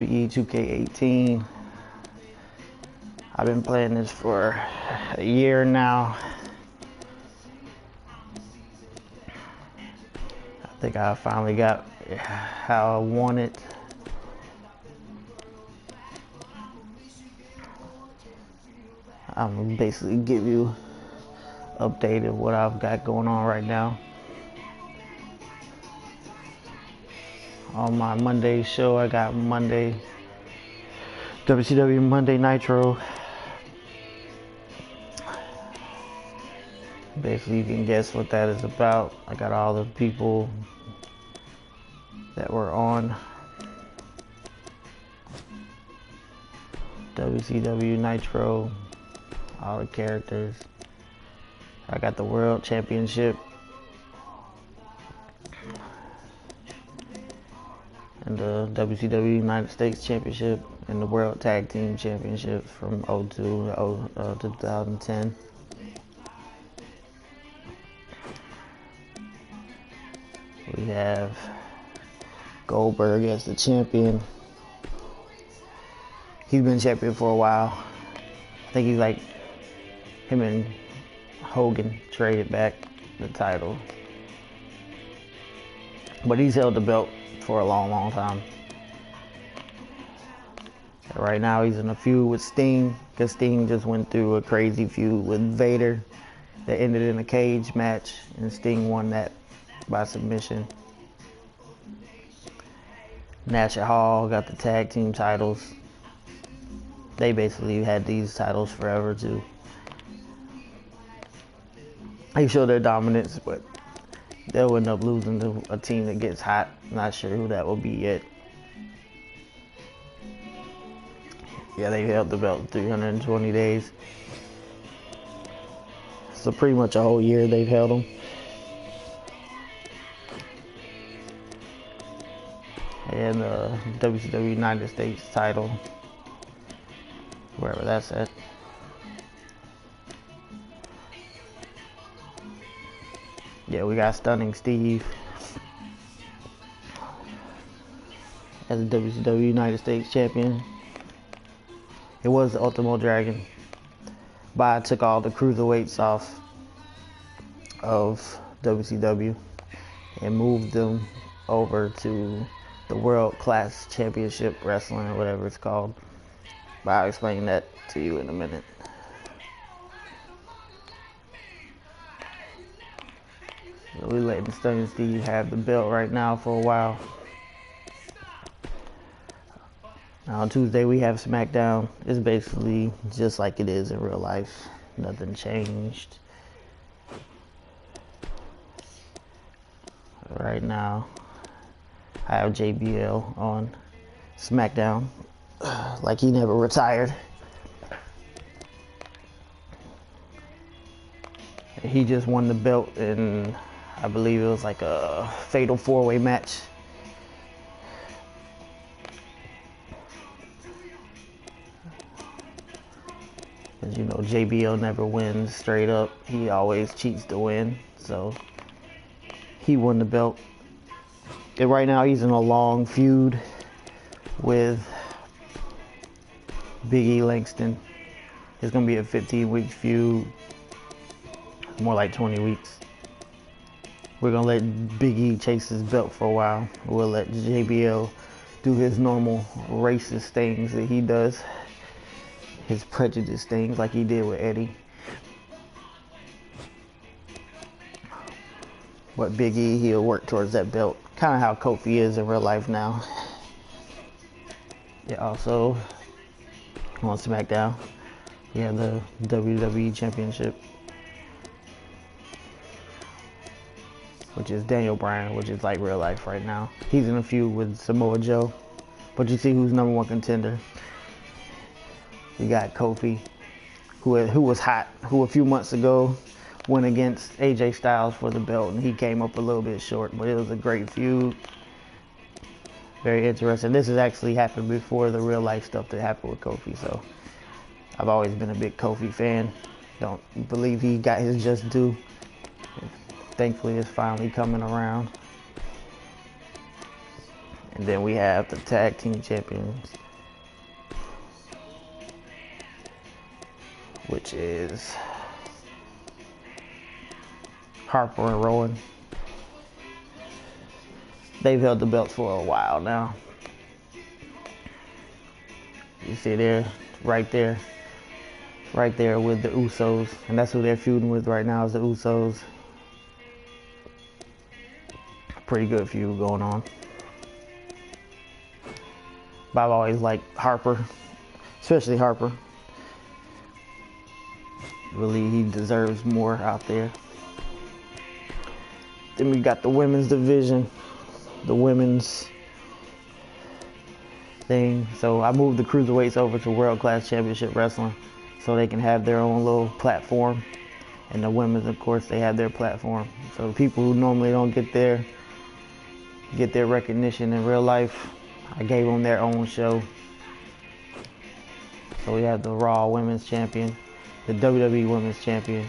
WWE 2K18. I've been playing this for a year now. I think I finally got how I want it. I'm gonna basically give you updated what I've got going on right now. On my Monday show, I got WCW Monday Nitro. Basically, you can guess what that is about. I got all the people that were on WCW Nitro, all the characters. I got the World Championship and the WCW United States Championship and the World Tag Team Championship from 02 to 2010. We have Goldberg as the champion. He's been champion for a while. I think he's like him and Hogan traded back the title. But he's held the belt for a long time. Right now he's in a feud with Sting, because Sting just went through a crazy feud with Vader that ended in a cage match, and Sting won that by submission. Nash and Hall got the tag team titles. They basically had these titles forever too. They show their dominance, but they'll end up losing to a team that gets hot. Not sure who that will be yet. Yeah, they held the belt 320 days. So pretty much a whole year they've held them. And the WCW United States title, wherever that's at. Yeah, we got Stunning Steve as the WCW United States champion. It was the Ultimo Dragon, but I took all the cruiserweights off of WCW and moved them over to the World Class Championship Wrestling, or whatever it's called. But I'll explain that to you in a minute. So we're letting Stunning Steve have the belt right now for a while. Now on Tuesday we have SmackDown. It's basically just like it is in real life. Nothing changed. Right now I have JBL on SmackDown, like he never retired. He just won the belt in, I believe it was like a fatal 4-way match. As you know, JBL never wins straight up. He always cheats to win. So he won the belt. And right now he's in a long feud with Big E Langston. It's going to be a 15-week feud. More like 20 weeks. We're going to let Big E chase his belt for a while. We'll let JBL do his normal racist things that he does. His prejudice things like he did with Eddie. But Big E, he'll work towards that belt. Kind of how Kofi is in real life now. Yeah, also on SmackDown, we have the WWE Championship, which is Daniel Bryan, which is like real life right now. He's in a feud with Samoa Joe. But you see who's #1 contender. We got Kofi, who was hot, who a few months ago went against AJ Styles for the belt, and he came up a little bit short, but it was a great feud. Very interesting. This has actually happened before the real life stuff that happened with Kofi, so I've always been a big Kofi fan. Don't believe he got his just due. Thankfully, it's finally coming around. And then we have the tag team champions, which is Harper and Rowan. They've held the belts for a while now. You see there, right there with the Usos, and that's who they're feuding with right now, is the Usos. Pretty good feud going on. But I've always liked Harper, especially Harper. Really, he deserves more out there. Then we got the women's division, the women's thing. So I moved the cruiserweights over to World Class Championship Wrestling so they can have their own little platform. And the women's, of course, they have their platform. So the people who normally don't get their recognition in real life, I gave them their own show. So we have the Raw Women's Champion, the WWE Women's Champion,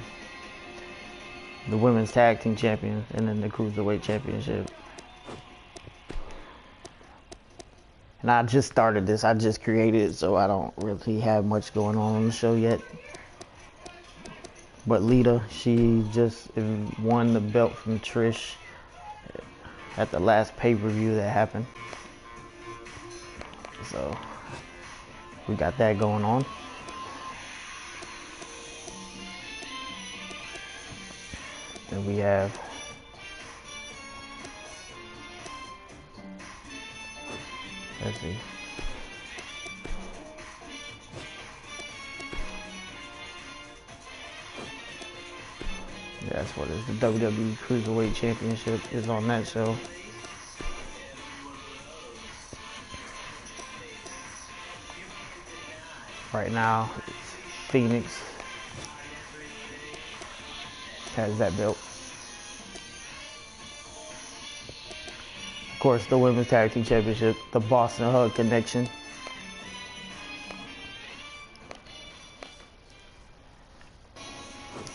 the Women's Tag Team Champion, and then the Cruiserweight Championship. And I just started this, I just created it, so I don't really have much going on the show yet. But Lita, she just won the belt from Trish at the last pay-per-view that happened. So we got that going on. Then we have let's see. Yeah, that's what it is. The WWE Cruiserweight Championship is on that show. Right now, it's Phoenix has that belt. Of course, the Women's Tag Team Championship, the Boston Hug Connection.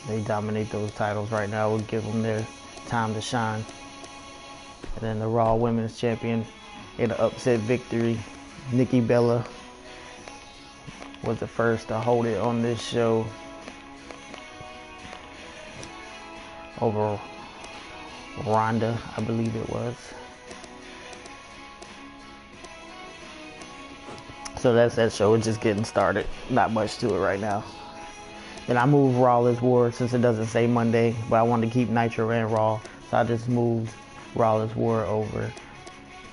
They dominate those titles right now. We'll give them their time to shine. And then the Raw Women's Champion in an upset victory, Nikki Bella was the first to hold it on this show over Ronda, I believe it was. So that's that show. It's just getting started. Not much to it right now. Then I moved Rawless War since it doesn't say Monday, but I wanted to keep Nitro and Raw, so I just moved Rawless War over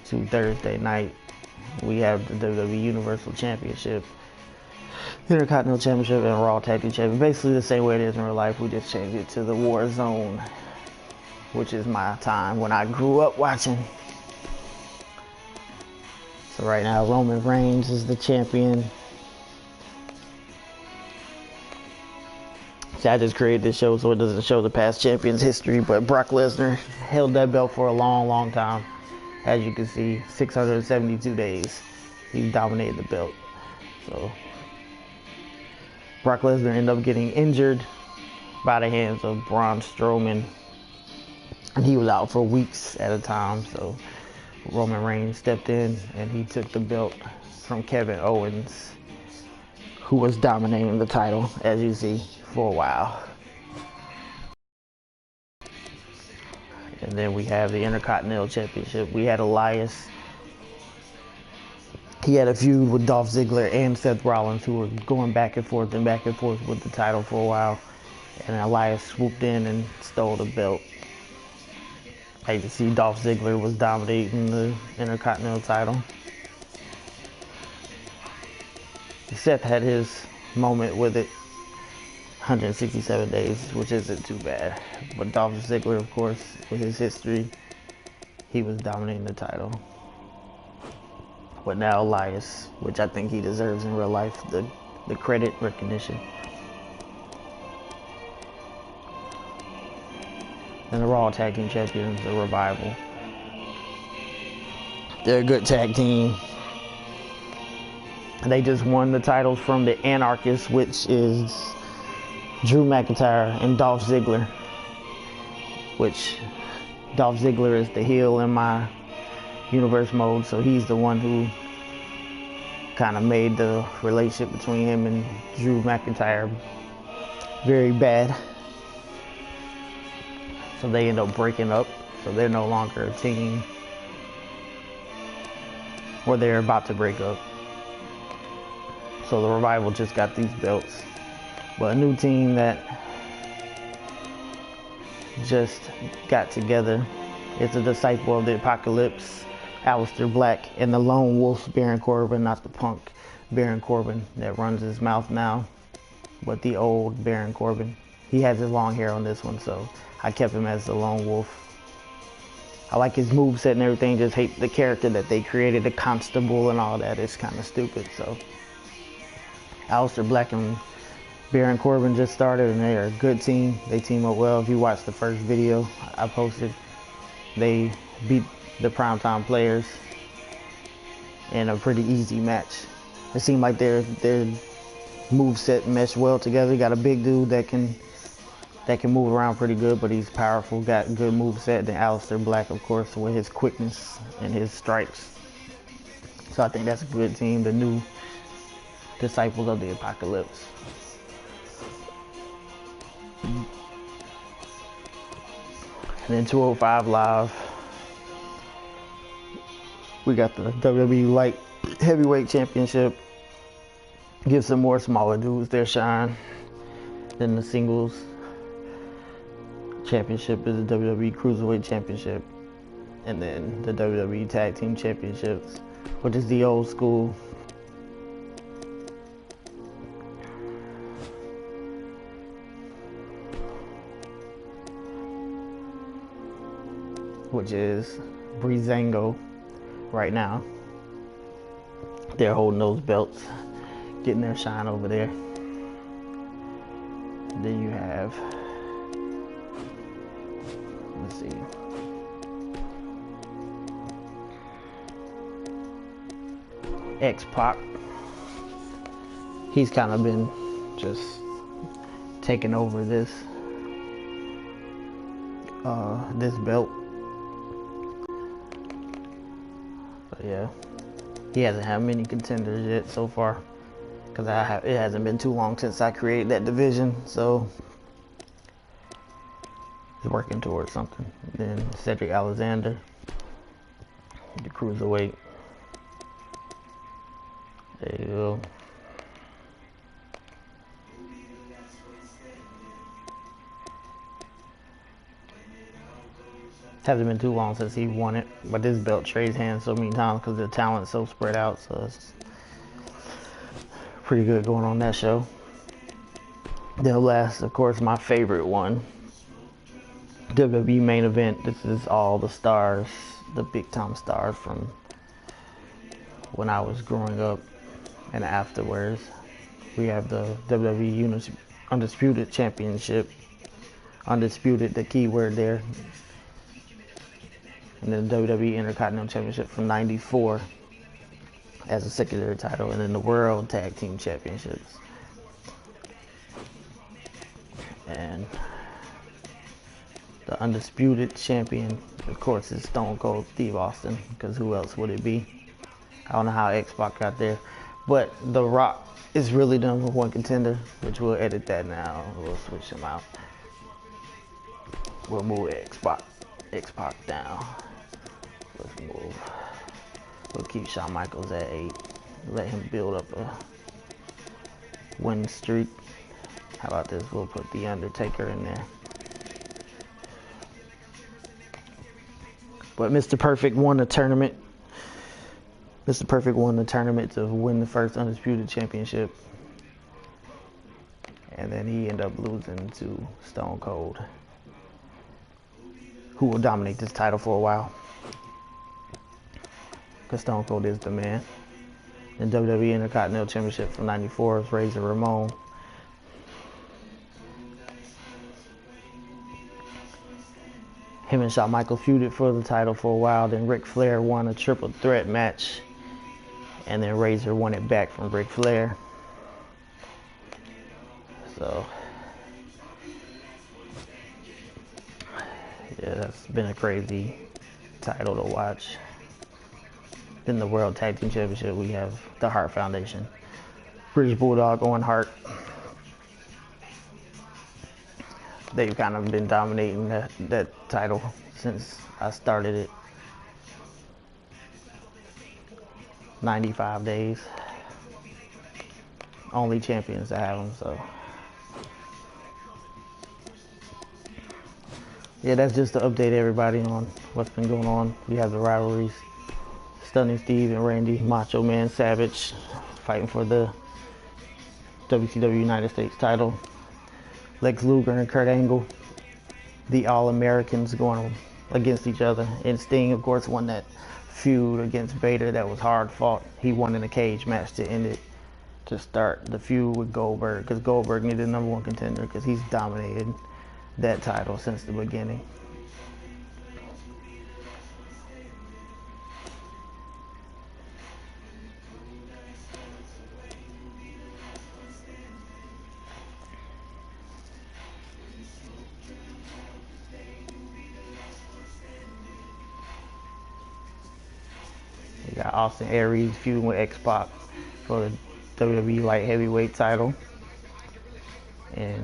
to Thursday night. We have the WWE Universal Championship, Intercontinental Championship, and Raw Tag Team Championship. Basically the same way it is in real life. We just changed it to the War Zone, which is my time when I grew up watching. So right now, Roman Reigns is the champion. See, I just created this show so it doesn't show the past champions' history, but Brock Lesnar held that belt for a long, long time. As you can see, 672 days. He dominated the belt. So Brock Lesnar ended up getting injured by the hands of Braun Strowman, and he was out for weeks at a time. So Roman Reigns stepped in and he took the belt from Kevin Owens, who was dominating the title, as you see, for a while. And then we have the Intercontinental Championship. We had Elias. He had a feud with Dolph Ziggler and Seth Rollins, who were going back and forth with the title for a while. And Elias swooped in and stole the belt. As you see, Dolph Ziggler was dominating the Intercontinental title. Seth had his moment with it, 167 days, which isn't too bad. But Dolph Ziggler, of course, with his history, he was dominating the title. But now Elias, which I think he deserves in real life, the credit, recognition. And the Raw Tag Team Champions, the Revival. They're a good tag team. And they just won the titles from the Anarchists, which is Drew McIntyre and Dolph Ziggler. Which Dolph Ziggler is the heel in my universe mode. So he's the one who kind of made the relationship between him and Drew McIntyre very bad. So they end up breaking up. So they're no longer a team. Or they're about to break up. So the Revival just got these belts. But a new team that just got together is a disciple of the Apocalypse, Aleister Black, and the Lone Wolf, Baron Corbin, not the punk Baron Corbin that runs his mouth now, but the old Baron Corbin. He has his long hair on this one, so I kept him as the Lone Wolf. I like his moveset and everything, just hate the character that they created, the Constable and all that. It's kind of stupid. So Aleister Black and Baron Corbin just started, and they are a good team. They team up well. If you watch the first video I posted, they beat the Primetime Players in a pretty easy match. It seemed like their moveset meshed well together. You got a big dude that can move around pretty good, but he's powerful, got good moveset. Then Aleister Black, of course, with his quickness and his strikes. So I think that's a good team, the new disciples of the Apocalypse. And then 205 Live, we got the WWE Light Heavyweight Championship. Give some more smaller dudes their shine. Then the singles championship is the WWE Cruiserweight Championship. And then the WWE Tag Team Championships, which is the old school. Which is Breezango right now. They're holding those belts, getting their shine over there. And then you have, let's see, X-Pac. He's kind of been just taking over this belt. But yeah, he hasn't had many contenders yet so far, because it hasn't been too long since I created that division, so he's working towards something. Then Cedric Alexander, the Cruiserweight. There you go. Hasn't been too long since he won it, but this belt trades hands so many times because the talent's so spread out, so it's pretty good going on that show. Then last, of course, my favorite one, WWE main event. This is all the stars, the big time stars from when I was growing up and afterwards. We have the WWE Undisputed Championship. Undisputed, the key word there. And then the WWE Intercontinental Championship from '94 as a secondary title, and then the World Tag Team Championships. And the undisputed champion, of course, is Stone Cold Steve Austin, because who else would it be? I don't know how X-Pac got there, but The Rock is really the #1 contender, which we'll edit that now. We'll switch him out. We'll move X-Pac down. Let's move. We'll keep Shawn Michaels at 8. Let him build up a win streak. How about this? We'll put The Undertaker in there. But Mr. Perfect won the tournament. Mr. Perfect won the tournament to win the first Undisputed Championship. And then he ended up losing to Stone Cold, who will dominate this title for a while, because Stone Cold is the man. The WWE Intercontinental Championship from '94 is Razor Ramon. Him and Shawn Michaels feuded for the title for a while. Then Ric Flair won a triple threat match, and then Razor won it back from Ric Flair. So yeah, that's been a crazy title to watch. Then the World Tag Team Championship, we have the Hart Foundation. British Bulldog, Owen Hart. They've kind of been dominating that title since I started it. 95 days. Only champions that have them, so. Yeah, that's just to update everybody on what's been going on. We have the rivalries. Stunning Steve and Randy, Macho Man Savage, fighting for the WCW United States title. Lex Luger and Kurt Angle, the All-Americans, going against each other. And Sting, of course, won that feud against Vader that was hard fought. He won in a cage match to end it, to start the feud with Goldberg, because Goldberg needed a #1 contender because he's dominated that title since the beginning. We got Austin Aries feuding with X-Pac for the WWE Light Heavyweight title. And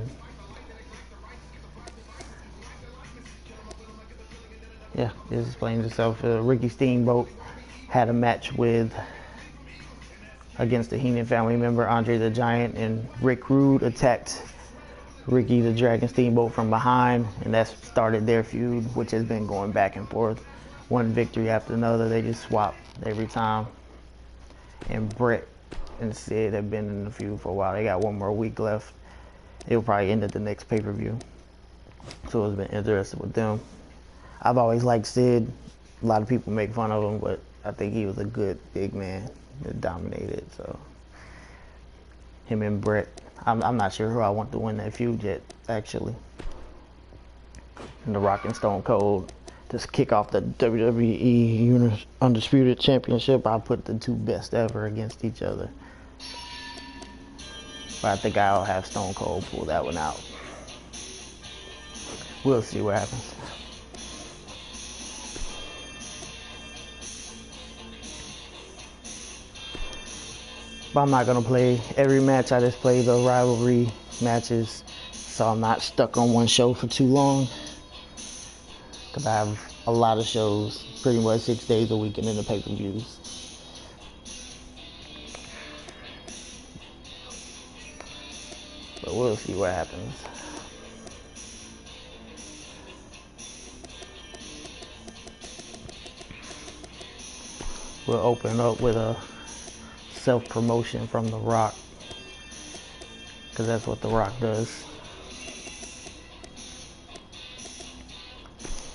yeah, this explains itself. Ricky Steamboat had a match against the Heenan family member, Andre the Giant, and Rick Rude attacked Ricky the Dragon Steamboat from behind, and that started their feud, which has been going back and forth. One victory after another, they just swap every time. And Brett and Sid have been in the feud for a while. They got one more week left. It'll probably end at the next pay-per-view. So it's been interesting with them. I've always liked Sid. A lot of people make fun of him, but I think he was a good big man that dominated. So him and Brett. I'm not sure who I want to win that feud yet, actually. And The Rock and Stone Cold just kick off the WWE Undisputed Championship. I put the two best ever against each other. But I think I'll have Stone Cold pull that one out. We'll see what happens. But I'm not going to play every match. I just play the rivalry matches, so I'm not stuck on one show for too long. Because I have a lot of shows, pretty much 6 days a week, and then the pay-per-views. But we'll see what happens. We'll open up with a self-promotion from The Rock, because that's what The Rock does.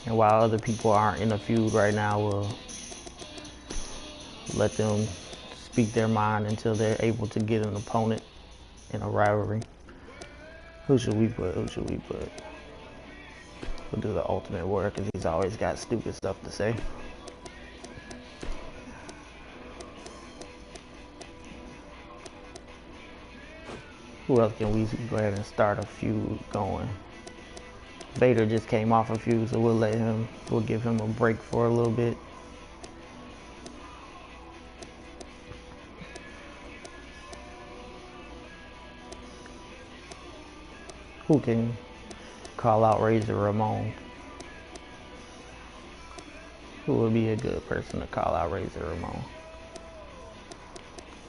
And while other people aren't in a feud right now, we'll let them speak their mind until they're able to get an opponent in a rivalry. Who should we put? We'll do the Ultimate Warrior, because he's always got stupid stuff to say. Who else can we go ahead and start a feud going? Vader just came off a feud, so we'll give him a break for a little bit. Who can call out Razor Ramon? Who would be a good person to call out Razor Ramon?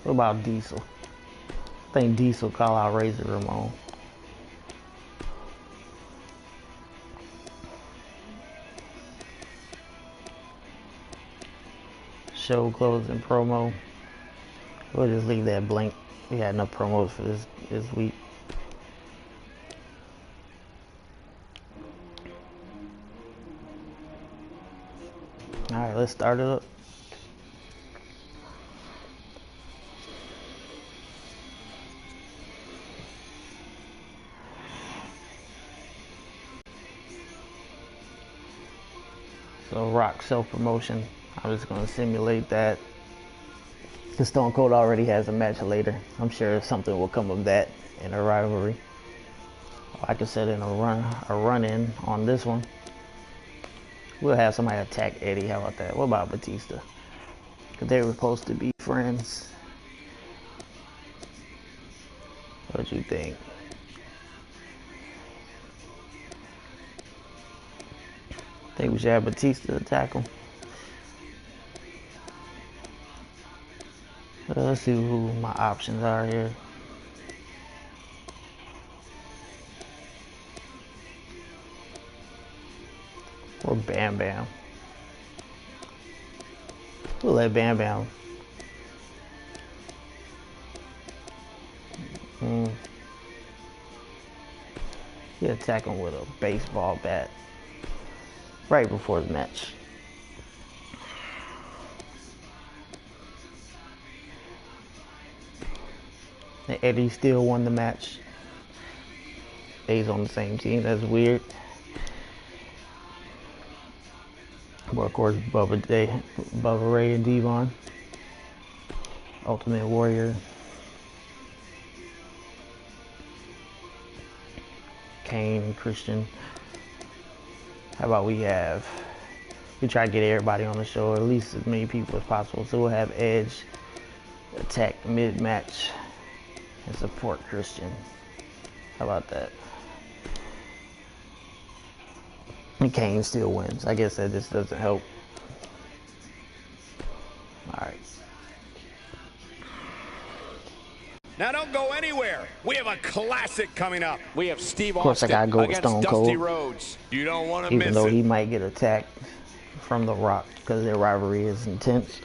What about Diesel? I think Diesel call out Razor Ramon. Show closing promo. We'll just leave that blank. We had enough promos for this week. Alright, let's start it up. So Rock self-promotion. I'm just going to simulate that. Because Stone Cold already has a match later. I'm sure something will come of that in a rivalry. I could set in a run-in on this one. We'll have somebody attack Eddie. How about that? What about Batista? They were supposed to be friends. What you think? Think we should have Batista attack him. Let's see who my options are here. Or Bam Bam. We'll let Bam Bam. You attack him with a baseball bat right before the match. And Eddie still won the match. They's on the same team. That's weird. But of course, Bubba Ray and Devon. Ultimate Warrior. Kane and Christian. How about we try to get everybody on the show, or at least as many people as possible. So we'll have Edge attack mid-match and support Christian. How about that? And Kane still wins. I guess that just doesn't help. Alright. Now don't go anywhere. We have a classic coming up. We have Steve Austin. Of course, I gotta go with Stone Cold. Dusty Rhodes. You don't want to miss it. Even though he might get attacked from The Rock because their rivalry is intense.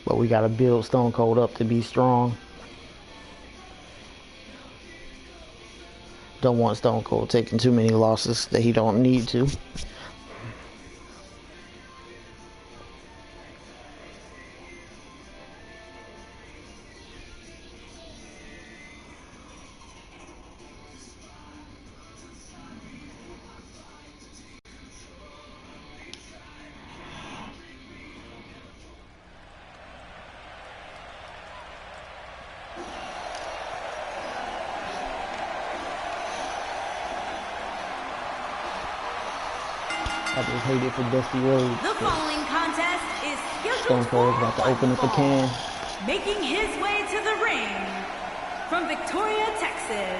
But we gotta build Stone Cold up to be strong. Don't want Stone Cold taking too many losses that he don't need to. I just hate it for Dusty Rhodes. The following contest is Stone scheduled Cold's about to open up a can. Making his way to the ring from Victoria, Texas,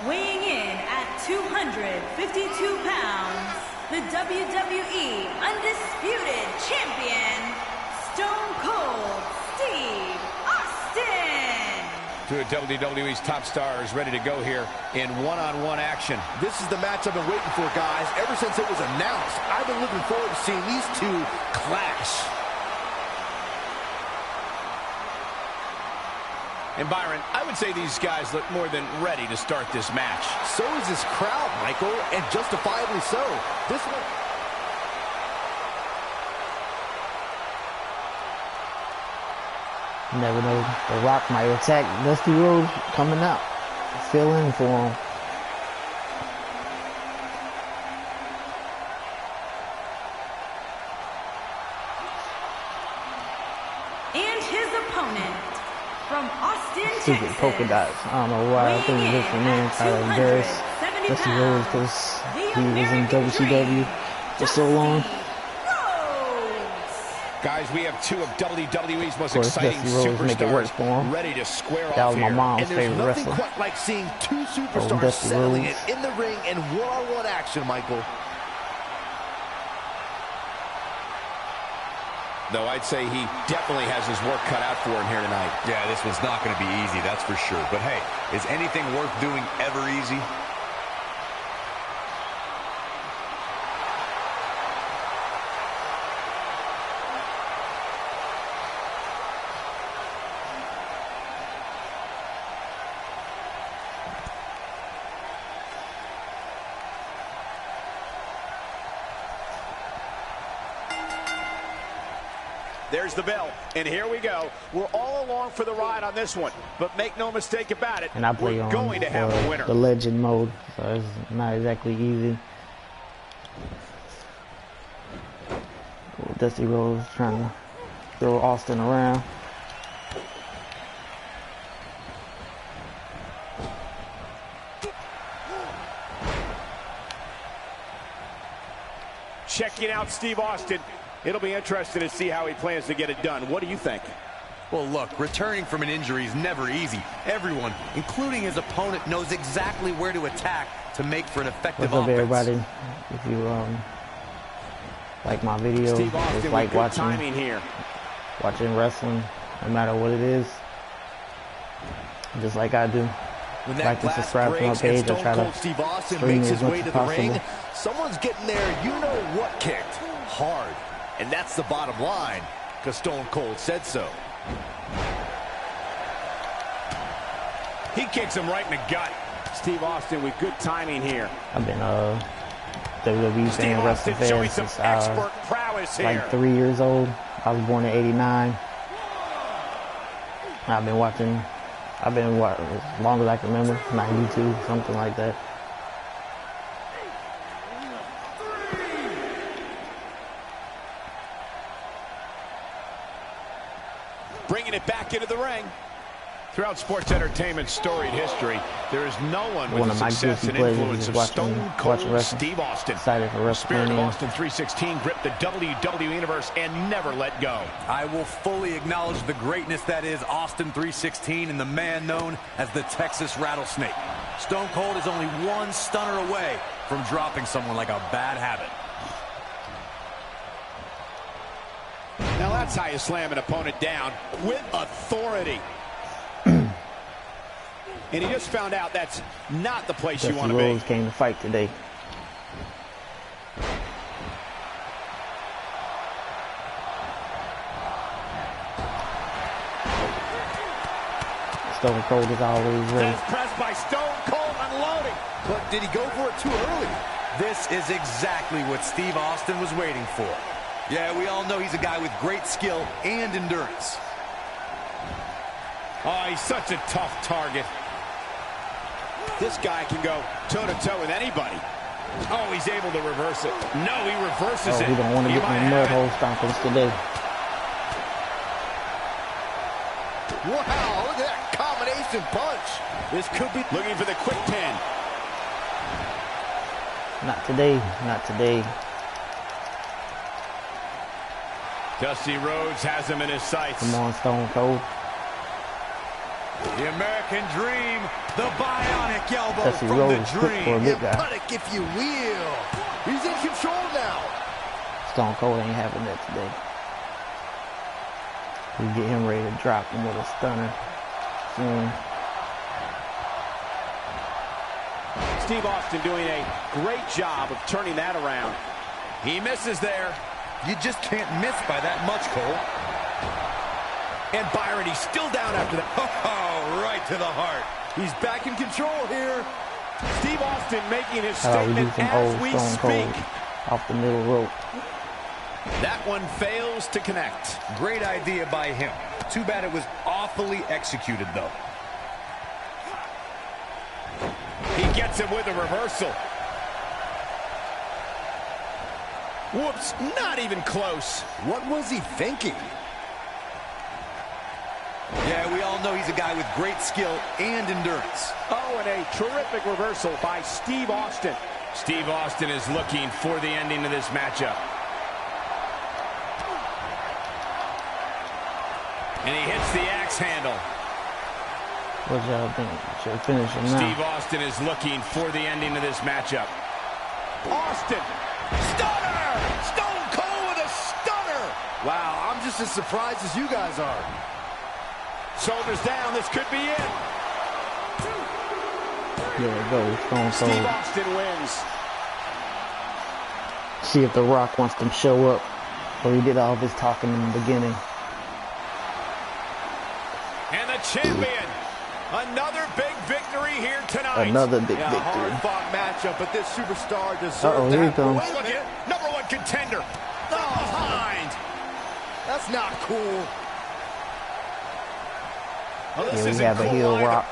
weighing in at 252 pounds, the WWE Undisputed Champion, Stone Cold Steve Austin. Two of WWE's top stars ready to go here in one-on-one action. This is the match I've been waiting for, guys. Ever since it was announced, I've been looking forward to seeing these two clash. And Byron, I would say these guys look more than ready to start this match. So is this crowd, Michael, and justifiably so. This one... You never know. The Rock might attack Dusty Rhodes coming out. Fill in for him. And his opponent from Austin, Stupid Texas, polka dots. I don't know why. I think it's just a man trying to embarrass Dusty Rhodes because he was in WCW for so long. Guys, we have two of WWE's most exciting superstars ready to square off. That was my mom's and there's favorite nothing wrestler. quite like seeing two superstars settling it in the ring in one-on-one action, Michael. Though I'd say he definitely has his work cut out for him here tonight. Yeah, this one's not going to be easy, that's for sure. But hey, is anything worth doing ever easy? There's the bell, and here we go. We're all along for the ride on this one, but make no mistake about it, And I play we're on going to have a winner. the legend mode, so it's not exactly easy. Dusty Rhodes trying to throw Austin around. checking out Steve Austin. It'll be interesting to see how he plans to get it done. What do you think? Well, look, returning from an injury is never easy. Everyone, including his opponent, knows exactly where to attack to make for an effective What's up, offense. everybody? If you like my video, Steve Austin just like with good timing here. watching wrestling, no matter what it is, just like I do. When Like and subscribe to my page. I try to Steve Austin stream makes as his much way as to the ring, possible. someone's getting there, you know what, kicked hard. And that's the bottom line, because Stone Cold said so. He kicks him right in the gut. Steve Austin with good timing here. I've been WWE Steve fan, Austin wrestling showing fan some since expert prowess here. like 3 years old. I was born in '89. I've been watching as long as I can remember, 92, something like that. Bringing it back into the ring. Throughout sports entertainment's storied history, there is no one with One the of my success guilty and pleasures influence is of watching Stone Cold wrestling. Steve Austin. Excited for The spirit of WrestleMania. Austin 316 gripped the WWE Universe and never let go. I will fully acknowledge the greatness that is Austin 316 and the man known as the Texas Rattlesnake. Stone Cold is only one stunner away from dropping someone like a bad habit. Now that's how you slam an opponent down with authority. And he just found out that's not the place you want to Rose be. came to fight today. Stone Cold is always ready. Says pressed by Stone Cold, unloading. But did he go for it too early? This is exactly what Steve Austin was waiting for. Yeah, we all know he's a guy with great skill and endurance. Oh, he's such a tough target. This guy can go toe-to-toe with anybody. Oh, he's able to reverse it. No, he reverses it. We don't want to You get might in the mud have it. hole stompers today. Wow, look at that combination punch. This could be Looking for the quick pin. Not today. Not today. Dusty Rhodes has him in his sights. Come on, Stone Cold. The American Dream, the bionic elbow Dusty from Rhodes the quick for a Dream. big guy. punic, if you will. He's in control now. Stone Cold ain't having that today. We get him ready to drop him with a stunner soon. Steve Austin doing a great job of turning that around. He misses there. You just can't miss by that much, Cole. And Byron, he's still down after that. Oh, right to the heart. He's back in control here. Steve Austin making his How about we do statement some as old we Stone Cold speak. off the middle rope. That one fails to connect. Great idea by him. Too bad it was awfully executed, though. He gets him with a reversal. Whoops, not even close. What was he thinking? Yeah, we all know he's a guy with great skill and endurance. Oh, and a terrific reversal by Steve Austin. Steve Austin is looking for the ending of this matchup. And he hits the axe handle. What y'all think? Should finish him now. Steve Austin is looking for the ending of this matchup. Austin! Stunner! Stone Cold with a stunner! Wow, I'm just as surprised as you guys are. Shoulders down, this could be it. There it goes. Stone Steve Cold. Austin wins. See if The Rock wants to show up. Or he did all of his talking in the beginning. And the champion, another big victory here tonight. Another big Yeah, victory. hard-fought matchup, but this superstar deserves Uh-oh, to here he have... comes. Wait a Look minute. at number one contender. Behind. That's not cool. Well, this Here we isn't have a cool heel either. Rock.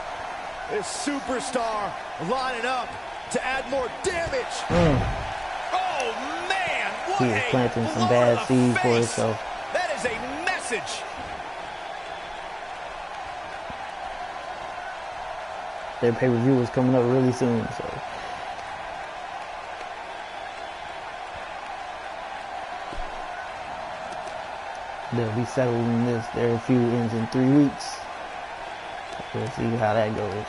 This superstar lining up to add more damage. Oh, man. What He is a planting some blow bad to the seeds for face. himself. That is a message. Their pay-per-view is coming up really soon, so They'll be settling this. Their feud ends in 3 weeks. We'll see how that goes.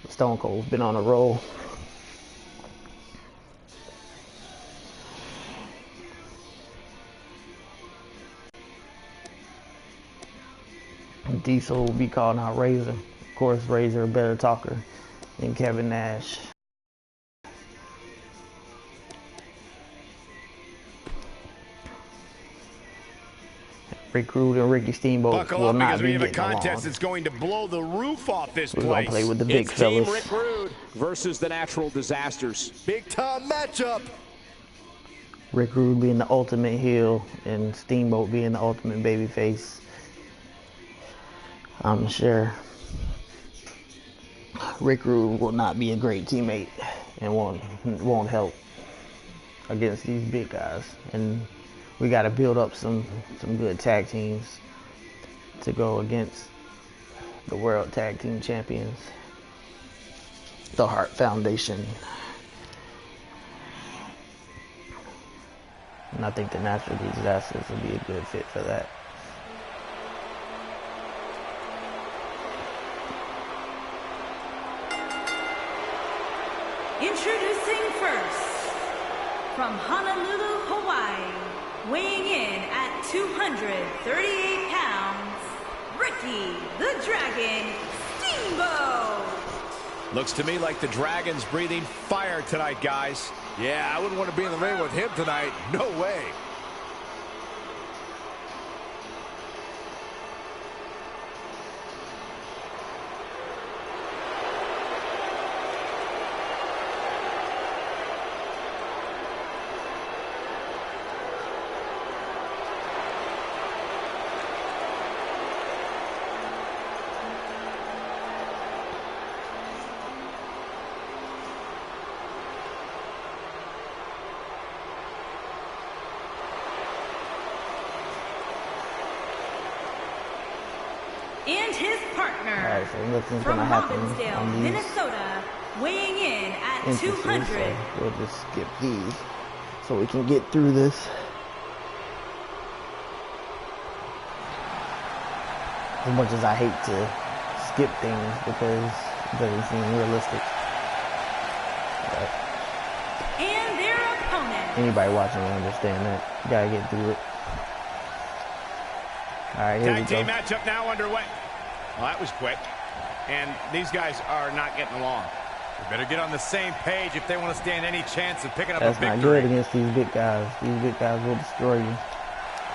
Stone Cold's been on a roll. Diesel will be calling out Razor. Of course, Razor a better talker than Kevin Nash. Rick Rude and Ricky Steamboat Buckle will up, not because be we have a getting contest along. that's going to blow the roof off this We're place. gonna play with the big It's fellas. Team Rick Rude versus the Natural Disasters. Big time matchup. Rick Rude being the ultimate heel and Steamboat being the ultimate babyface. I'm sure Rick Rude will not be a great teammate and won't help against these big guys. And we got to build up some good tag teams to go against the World Tag Team Champions, the Hart Foundation. And I think the Natural Disasters will be a good fit for that. Introducing first, from Honolulu, Hawaii, weighing in at 238 pounds, Ricky the Dragon Steamboat. Looks to me like the Dragon's breathing fire tonight, guys. Yeah, I wouldn't want to be in the ring with him tonight. No way. And his partner, Alright, so nothing's from gonna happen Robbinsdale, on these Minnesota, weighing in at instances, 200. so we'll just skip these so we can get through this. As much as I hate to skip things because it doesn't seem realistic. But And their opponent, anybody watching will understand that. You gotta get through it. Alright, here we Tag go. team matchup now underway. Well, that was quick. And these guys are not getting along. We better get on the same page if they want to stand any chance of picking up That's a not victory. good against these big guys. These big guys will destroy you.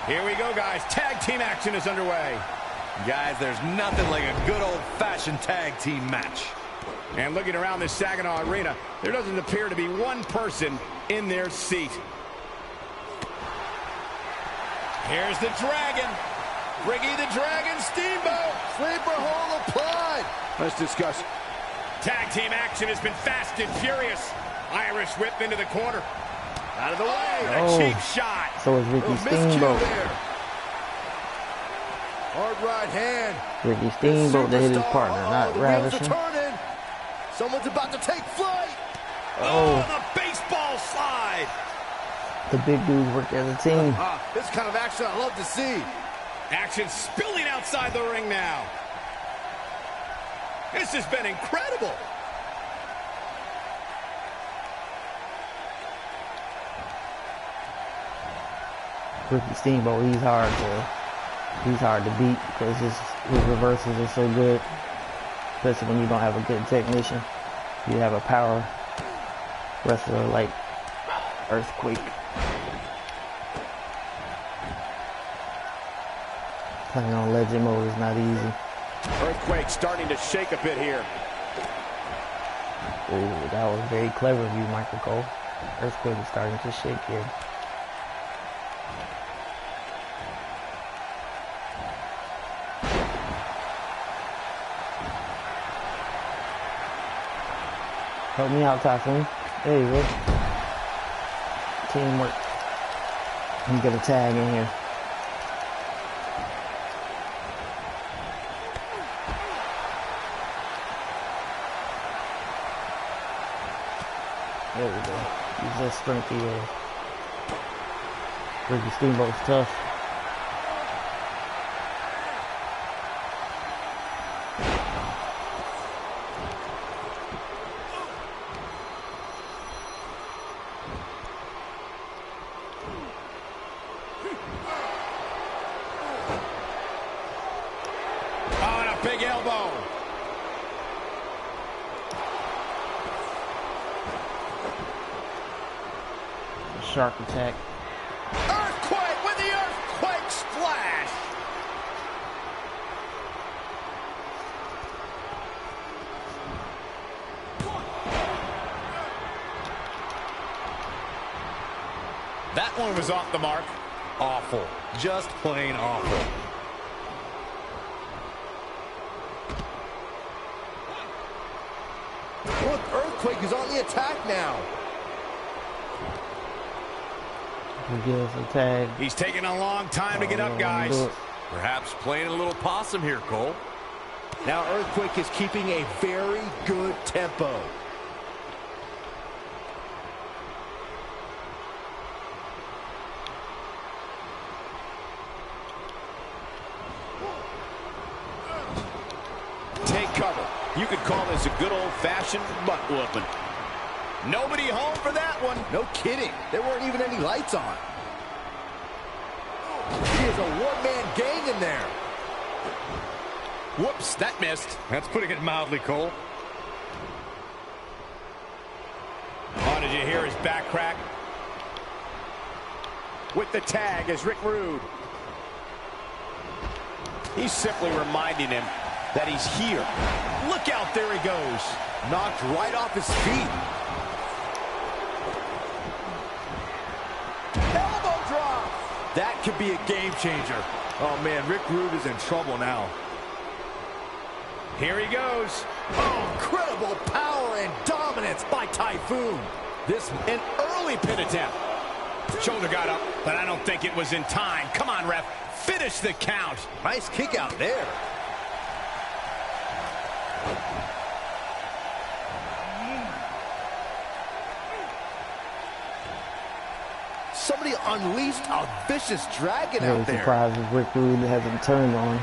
Here we go, guys. Tag team action is underway. Guys, there's nothing like a good old-fashioned tag team match. And looking around this Saginaw Arena, there doesn't appear to be one person in their seat. Here's the Dragon. Ricky the Dragon Steamboat. Sleeper hold applied. Let's discuss. Tag team action has been fast and furious. Irish whip into the corner. Out of the way. Oh. A cheap shot. So is Ricky Miscue Steamboat. there. Hard right hand. Ricky Steamboat to hit his Superstar. partner, not The wheels are Ravishing. turning. Someone's about to take flight. Oh, the baseball slide. The big dudes work as a team. This kind of action I love to see. Action spilling outside the ring now. This has been incredible. Ricky Steamboat, he's hard to beat because his reversals are so good. Especially when you don't have a good technician. You have a power wrestler like Earthquake. Playing on legend mode is not easy. Earthquake starting to shake a bit here. Oh, that was very clever of you, Michael Cole. Earthquake is starting to shake here. Help me out, Typhoon. There you go. Teamwork. Let me get a tag in here. There we go. Use that strength here. Ricky Steamboat's tough. Oh, and a big elbow. Shark attack. Earthquake with the earthquake splash. That one was off the mark. Awful. Just plain awful. Look, Earthquake is on the attack now. He gives a tag. He's taking a long time to get up, guys. Perhaps playing a little possum here, Cole. Now Earthquake is keeping a very good tempo. Take cover. You could call this a good old-fashioned butt whooping. Nobody home for that one. No kidding. There weren't even any lights on. He is a one-man gang in there. Whoops, that missed. That's putting it mildly, Cole. Oh, did you hear his back crack? With the tag is Rick Rude. He's simply reminding him that he's here. Look out, there he goes. Knocked right off his feet. Elbow drop. That could be a game changer. Oh, man, Rick Rude is in trouble now. Here he goes. Oh, incredible power and dominance by Typhoon. This an early pin attempt. Shoulder got up, but I don't think it was in time. Come on, ref. Finish the count. Nice kick out there. Somebody unleashed a vicious dragon I'm out there. surprised if Rick Rude hasn't turned on.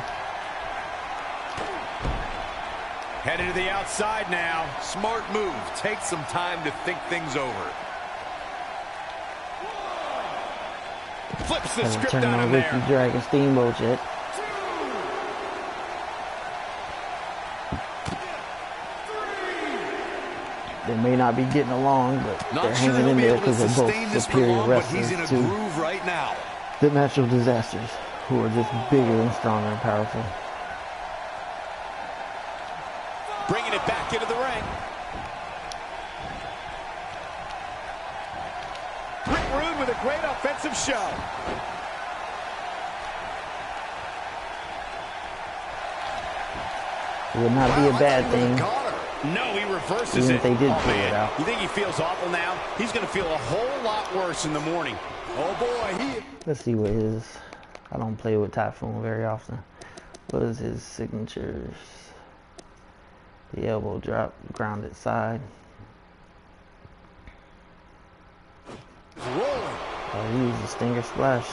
Headed to the outside now. Smart move. Take some time to think things over. Flips the Hasn't script turned on on him Ricky there. Dragon Steamboat yet. They may not be getting along, but they're Not sure hanging he'll in be there able to because they're sustain both this for superior long, but he's wrestlers in a to groove right now. the natural disasters, who are just bigger and stronger and powerful. Bringing it back into the ring. Rick Rude with a great offensive show. It would not be a bad thing. No, he reverses Even it. if they did Oh, pull it man. out. You think he feels awful now? He's going to feel a whole lot worse in the morning. Oh boy, Let's see what his. I don't play with Typhoon very often. What is his signatures? The elbow drop, grounded side. he's rolling. Oh, he used a stinger splash.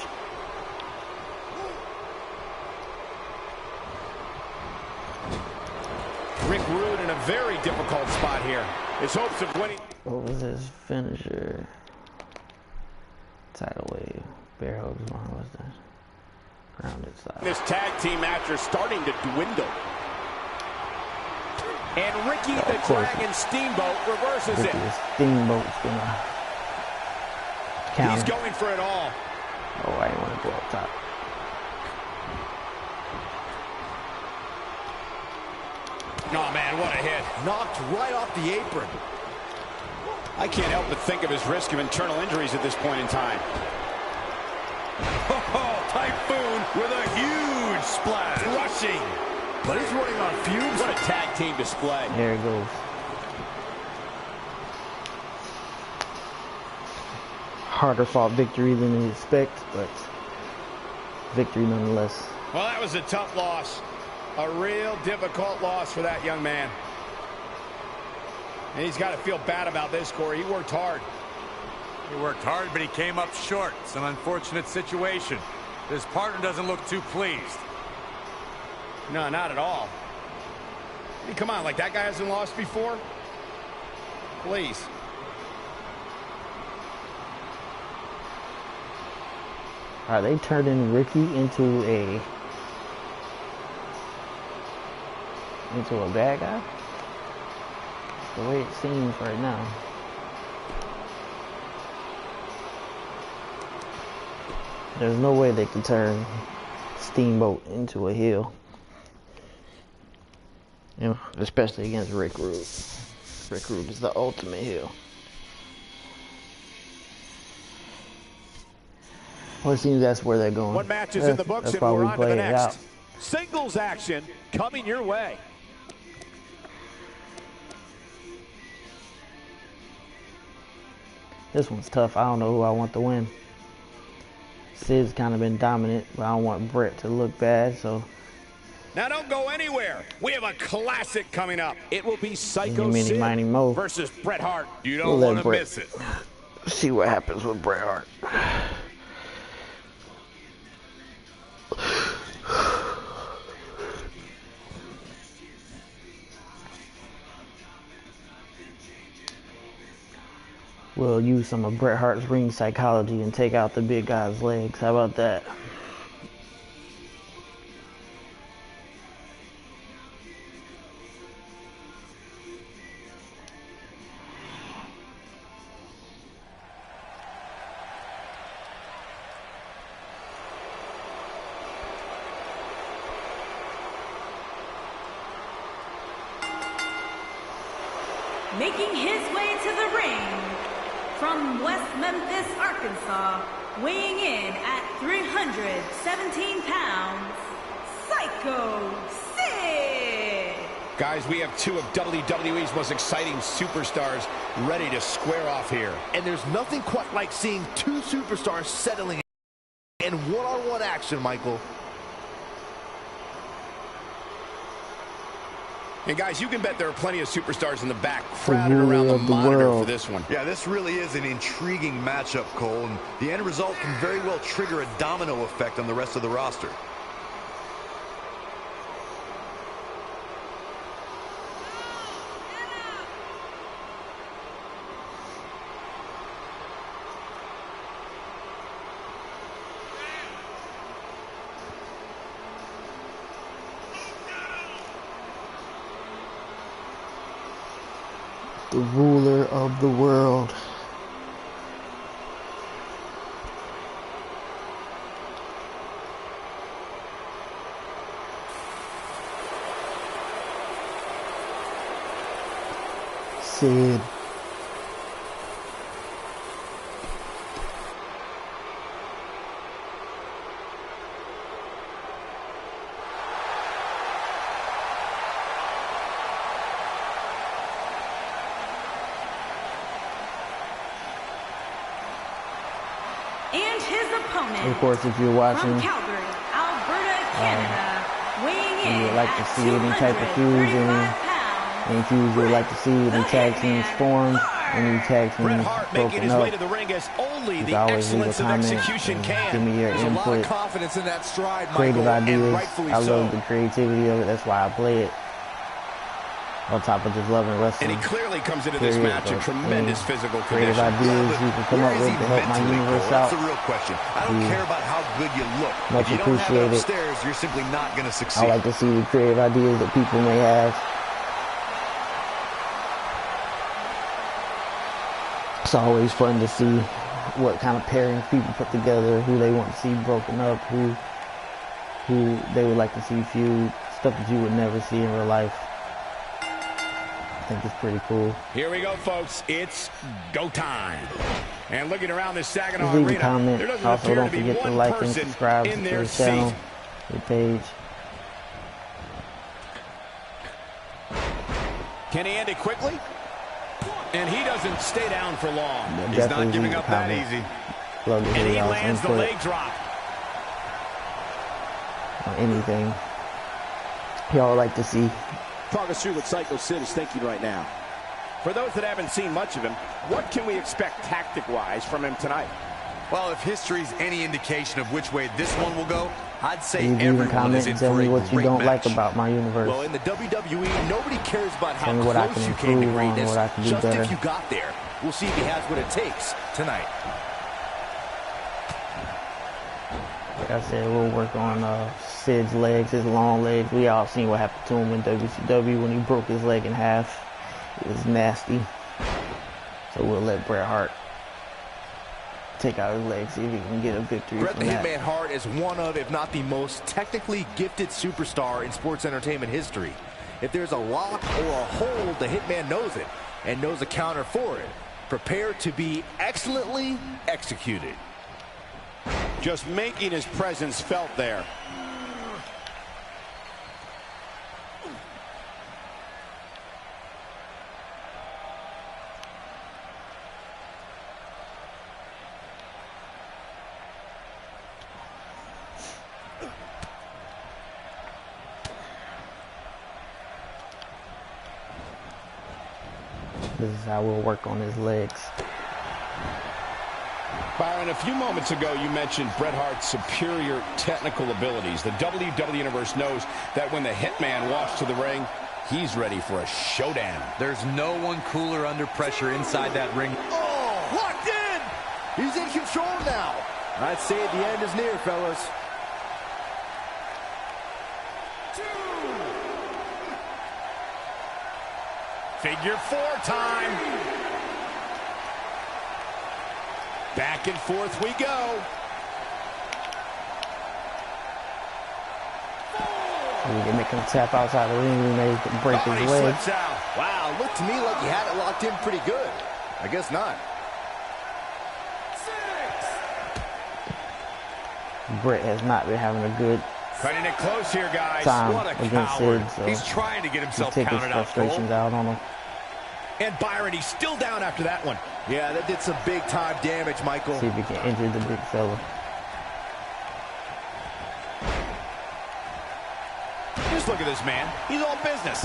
Rick Rude in a very difficult spot here. His hopes of winning. What was his finisher? Tidal wave. Bear hugs. What was that? Grounded side. This tag team match are starting to dwindle. And Ricky the course. Dragon Steamboat reverses Ricky it. the Steamboat's gonna count. He's going for it all. Oh, I didn't want to go up top. Oh, man, what a hit. Knocked right off the apron. I can't help but think of his risk of internal injuries at this point in time. Oh, Typhoon with a huge splash. Rushing. But he's running on fumes. What a tag team display. There it goes. Harder fought victory than you expect, but victory nonetheless. Well, that was a tough loss. A real difficult loss for that young man. And he's got to feel bad about this, Corey. He worked hard. He worked hard, but he came up short. It's an unfortunate situation. His partner doesn't look too pleased. No, not at all. I mean, come on, like that guy hasn't lost before? Please. Are they turning Ricky into a bad guy? The way it seems right now. There's no way they can turn Steamboat into a heel. You know, especially against Rick Rude. Rick Rude is the ultimate heel. Well, it seems that's where they're going. One match is in the books, and we're on to the next. Singles action coming your way. This one's tough. I don't know who I want to win. Sid's kind of been dominant, but I don't want Brett to look bad, so. Now don't go anywhere. We have a classic coming up. It will be Psycho Sid versus Bret Hart. You don't want to miss it. See what happens with Bret Hart. We'll use some of Bret Hart's ring psychology and take out the big guy's legs. How about that? Making his way to the ring from West Memphis, Arkansas, weighing in at 317 pounds, Psycho Sid. Guys, we have two of WWE's most exciting superstars ready to square off here. And there's nothing quite like seeing two superstars settling in one-on-one action, Michael. And guys, you can bet there are plenty of superstars in the back crowded around the monitor for this one. Yeah, this really is an intriguing matchup, Cole, and the end result can very well trigger a domino effect on the rest of the roster. The ruler of the world. Sid. And his opponent, Of course, if you're watching, from Calgary, Alberta, Canada, weighing in you would like to at see any type of feuds, 235 any feuds you would like to see, any tag teams formed, any tag Bret teams Hart making broken his up. way to the ring as only You the can always leave a excellence of comment execution and can. give me your There's a lot of input. confidence in that stride, Creative Michael, and ideas. rightfully I so. love the creativity of it. That's why I play it. On top of just loving And wrestling. he clearly comes into this match in tremendous physical Creative condition. ideas you can come up with to help my universe out. That's the real question. I don't care about how good you look. Much If you don't have it appreciated. upstairs, you're simply not going to succeed. I like to see the creative ideas that people may have. It's always fun to see what kind of pairings people put together, who they want to see broken up, who they would like to see feud, stuff that you would never see in real life. I think it's pretty cool. Here we go, folks. It's go time. And looking around this Saginaw Just leave a Arena, comment. there doesn't Also, appear don't to be forget to one like and person subscribe to in their the channel, seat. the page. Can he end it quickly? And he doesn't stay down for long. Yeah, He's definitely not giving leave a up that comment. easy. Love to And hear he y'all's lands the input leg drop. on anything y'all would like to see. Talk us through what Psycho Sid is thinking right now. For those that haven't seen much of him, what can we expect tactic-wise from him tonight? Well, if history's any indication of which way this one will go, I'd say Leave everyone a comment is in and tell for me a what you great don't match. like about my universe. Well, in the WWE, nobody cares about how Tell me what I close can you came to improve on, greatness, what I can do just better. if you got there. We'll see if he has what it takes tonight. Like I said, we'll work on Sid's legs, his long legs. We all seen what happened to him in WCW when he broke his leg in half. It was nasty. So we'll let Bret Hart take out his legs, see if he can get a victory Bret from the that. Hitman Hart is one of, if not the most technically gifted superstar in sports entertainment history. If there's a lock or a hold, the Hitman knows it and knows a counter for it. Prepared to be excellently executed. Just making his presence felt there. This is how we'll work on his legs. Byron, a few moments ago you mentioned Bret Hart's superior technical abilities. The WWE Universe knows that when the Hitman walks to the ring, he's ready for a showdown. There's no one cooler under pressure inside that ring. Oh, locked in! He's in control now. I'd say the end is near, fellas. Figure 4 time. Back and forth we go. We can make him tap outside the ring. We may break Oh, his he legs. slips out. Wow, looked to me like he had it locked in pretty good. I guess not. Bret has not been having a good Cutting it close here, guys. time What a against coward. Sid, so He's trying to get himself take his counted out, frustrations Cole. out on him. And Byron, he's still down after that one. Yeah, that did some big-time damage, Michael. See if he can injure the big fella. Just look at this man. He's all business.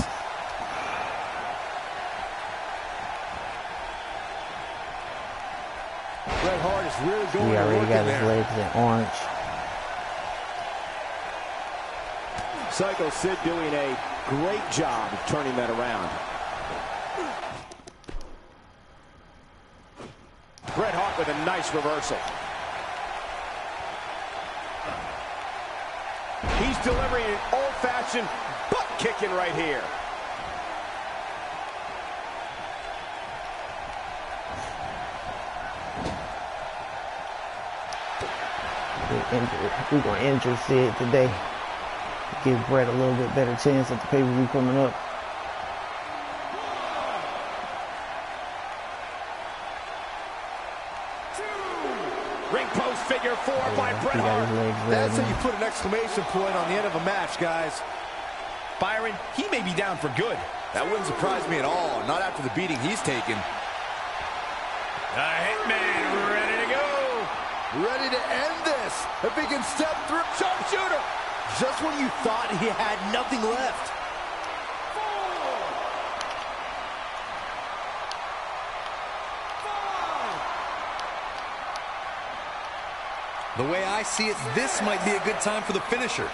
Bret Hart is really going He to already work got in his there. legs in orange. Psycho Sid doing a great job of turning that around. Bret Hart with a nice reversal. He's delivering an old-fashioned butt kicking right here. We're going to injure Sid today. Give Bret a little bit better chance at the pay-per-view coming up. Ring post figure 4 by Bret He got Hart. his legs That's how ready. you put an exclamation point on the end of a match, guys. Byron, he may be down for good. That wouldn't surprise me at all, not after the beating he's taken. The Hitman ready to go. Ready to end this. If he can step through. Sharpshooter. Just when you thought he had nothing left. The way I see it, this might be a good time for the finisher.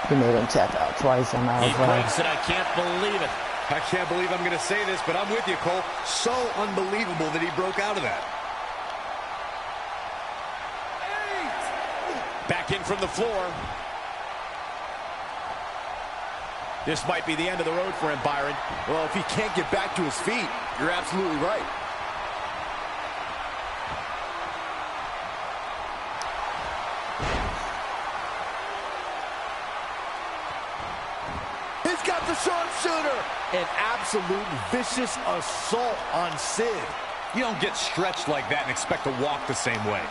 He made him tap out twice on the outside. it. I can't believe it. I can't believe I'm going to say this, but I'm with you, Cole. So unbelievable that he broke out of that. Back in from the floor. This might be the end of the road for him, Byron. Well, if he can't get back to his feet, you're absolutely right. He's got the sharpshooter. An absolute vicious assault on Sid. You don't get stretched like that and expect to walk the same way.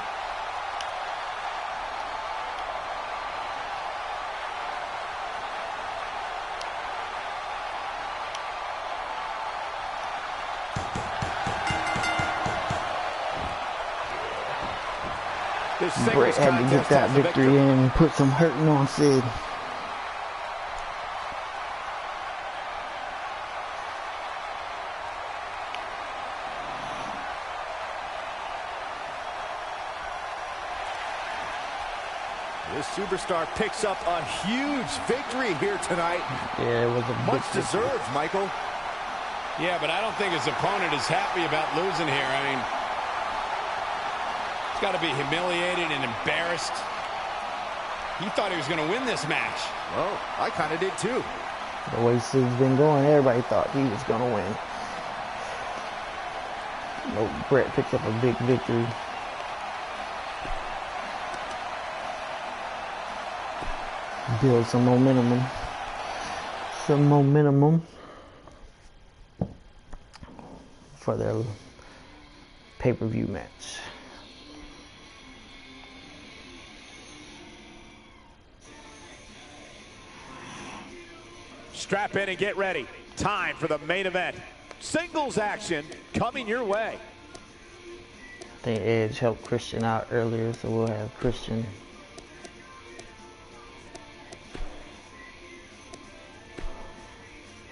This Bret singles had to get contest that has a victory in and put some hurting on Sid. This superstar picks up a huge victory here tonight. Yeah, it was a much deserved, Michael. Yeah, but I don't think his opponent is happy about losing here. I mean, he's got to be humiliated and embarrassed. He thought he was going to win this match. Well, I kind of did too. The way it's been going, everybody thought he was going to win. Nope, Brett picks up a big victory. Build some momentum. For their pay-per-view match. Strap in and get ready. Time for the main event. Singles action coming your way. I think Edge helped Christian out earlier, so we'll have Christian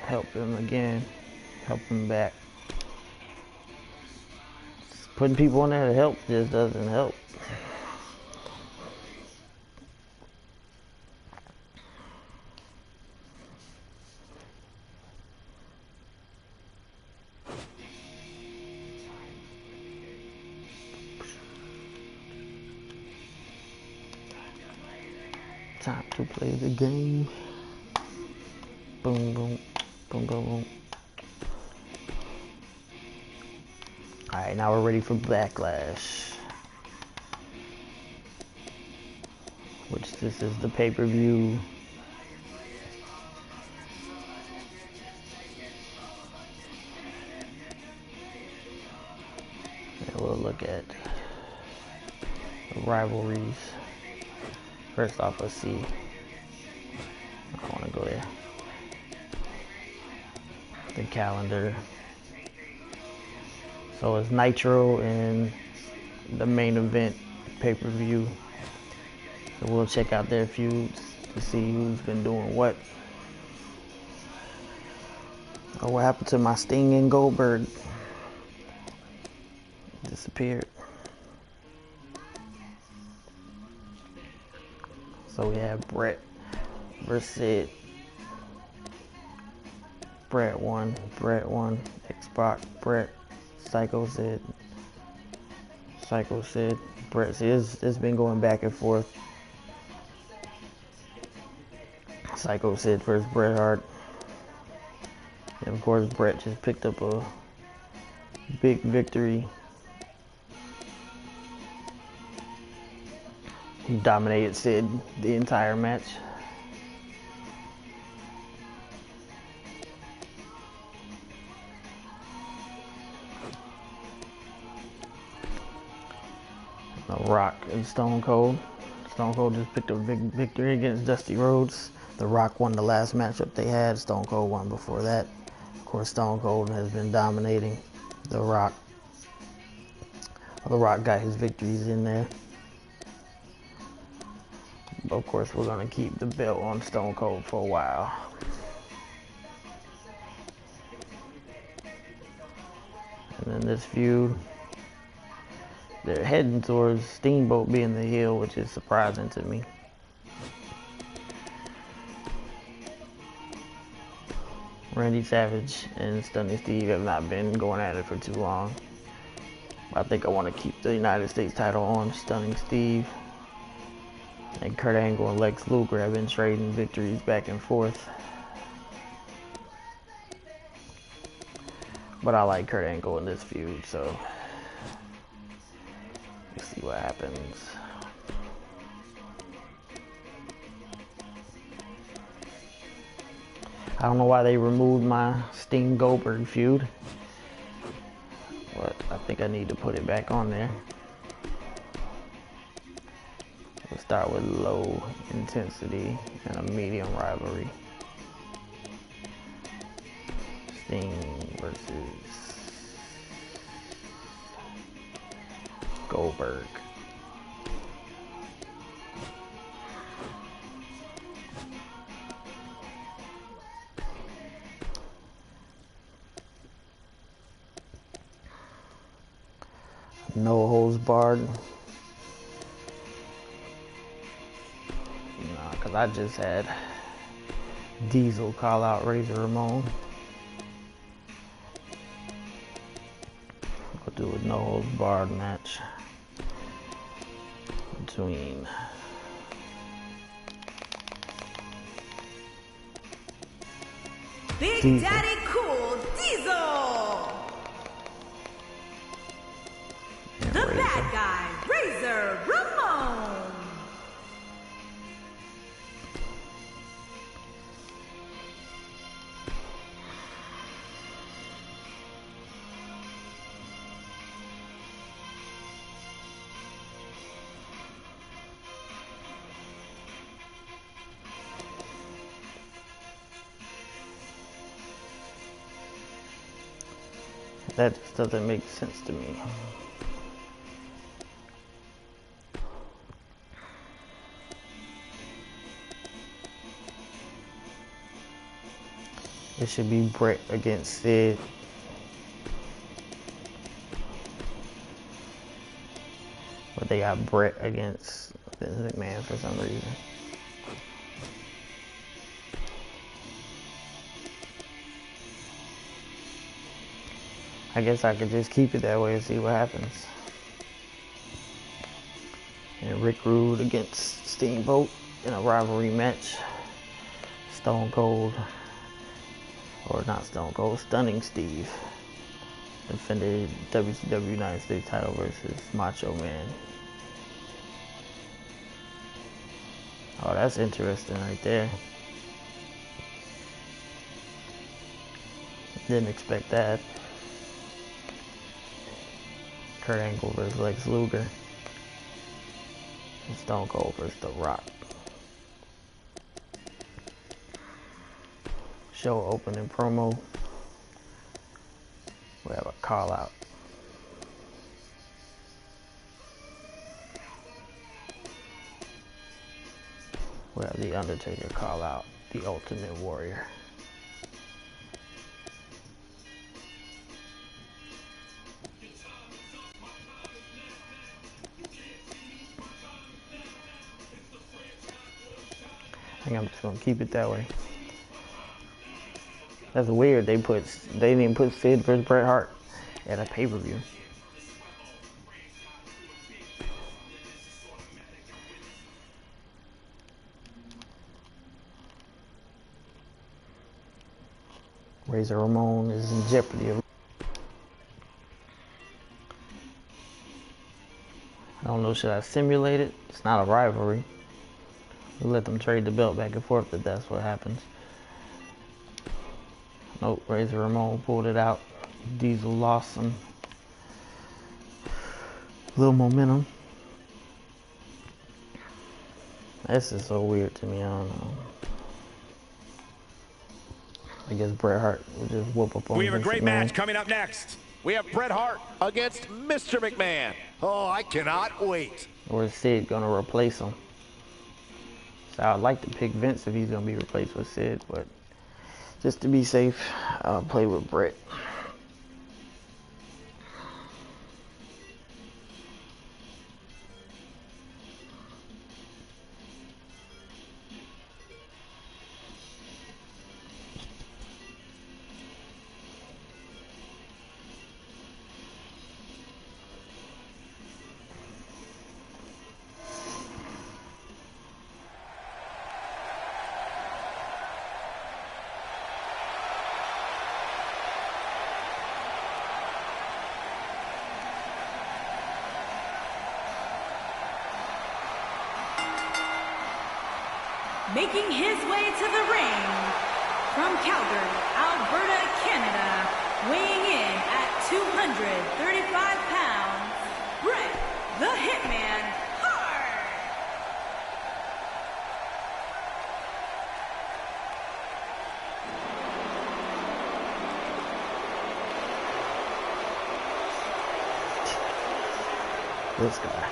help him again, help him back. Putting people in there to help just doesn't help. Time to play the game. Boom, boom, boom, boom, boom. Alright, now we're ready for Backlash. Which this is the pay-per-view. And we'll look at the rivalries. First off, let's see. I don't want to go there. The calendar. So it's Nitro and the main event pay-per-view. So we'll check out their feuds to see who's been doing what. Oh, what happened to my Sting and Goldberg? Disappeared. So we have Brett versus Sid. Brett won, X-Pac, Brett, Psycho Sid, Brett. See, it's been going back and forth. Psycho Sid versus Bret Hart. And of course, Brett just picked up a big victory. He dominated Sid the entire match. The Rock and Stone Cold. Stone Cold just picked up a big victory against Dusty Rhodes. The Rock won the last matchup they had. Stone Cold won before that. Of course, Stone Cold has been dominating The Rock. The Rock got his victories in there. But of course, we're going to keep the belt on Stone Cold for a while. And then this feud, they're heading towards Steamboat being the heel, which is surprising to me. Randy Savage and Stunning Steve have not been going at it for too long. I think I want to keep the United States title on Stunning Steve. And Kurt Angle and Lex Luger have been trading victories back and forth. But I like Kurt Angle in this feud, so we'll see what happens. I don't know why they removed my Sting Goldberg feud, but I think I need to put it back on there. We'll start with low intensity and a medium rivalry. Sting versus Goldberg. No holds barred. because I just had Diesel call out Razor Ramon. We'll do a no holds barred match between Big Diesel. Daddy Cool Diesel. and The Razor. bad guy, Razor Ramon. That just doesn't make sense to me. It should be Brett against Sid. But they got Brett against Vince McMahon for some reason. I guess I could just keep it that way and see what happens. And Rick Rude against Steamboat in a rivalry match. Stone Cold, or not Stone Cold, Stunning Steve defended WCW United States title versus Macho Man. Oh, that's interesting right there. Didn't expect that. Kurt Angle versus Lex Luger. And Stone Cold versus The Rock. Show opening promo. We have a call out. We have The Undertaker call out The Ultimate Warrior. I think I'm just gonna keep it that way. That's weird. They didn't put Sid versus Bret Hart at a pay-per-view. Razor Ramon is in jeopardy of. I don't know, should I simulate it? It's not a rivalry. We'll let them trade the belt back and forth if that's what happens. Nope, Razor Ramon pulled it out. Diesel lost some little momentum. This is so weird to me, I don't know. I guess Bret Hart will just whoop up on We have a Vince great McMahon. match coming up next. We have Bret Hart against Mr. McMahon. Oh, I cannot wait. Or is Sid gonna replace him? So I'd like to pick Vince if he's gonna be replaced with Sid, but just to be safe, I'll play with Bret. Making his way to the ring from Calgary, Alberta, Canada, weighing in at 235 pounds, Bret the Hitman Hart. This guy.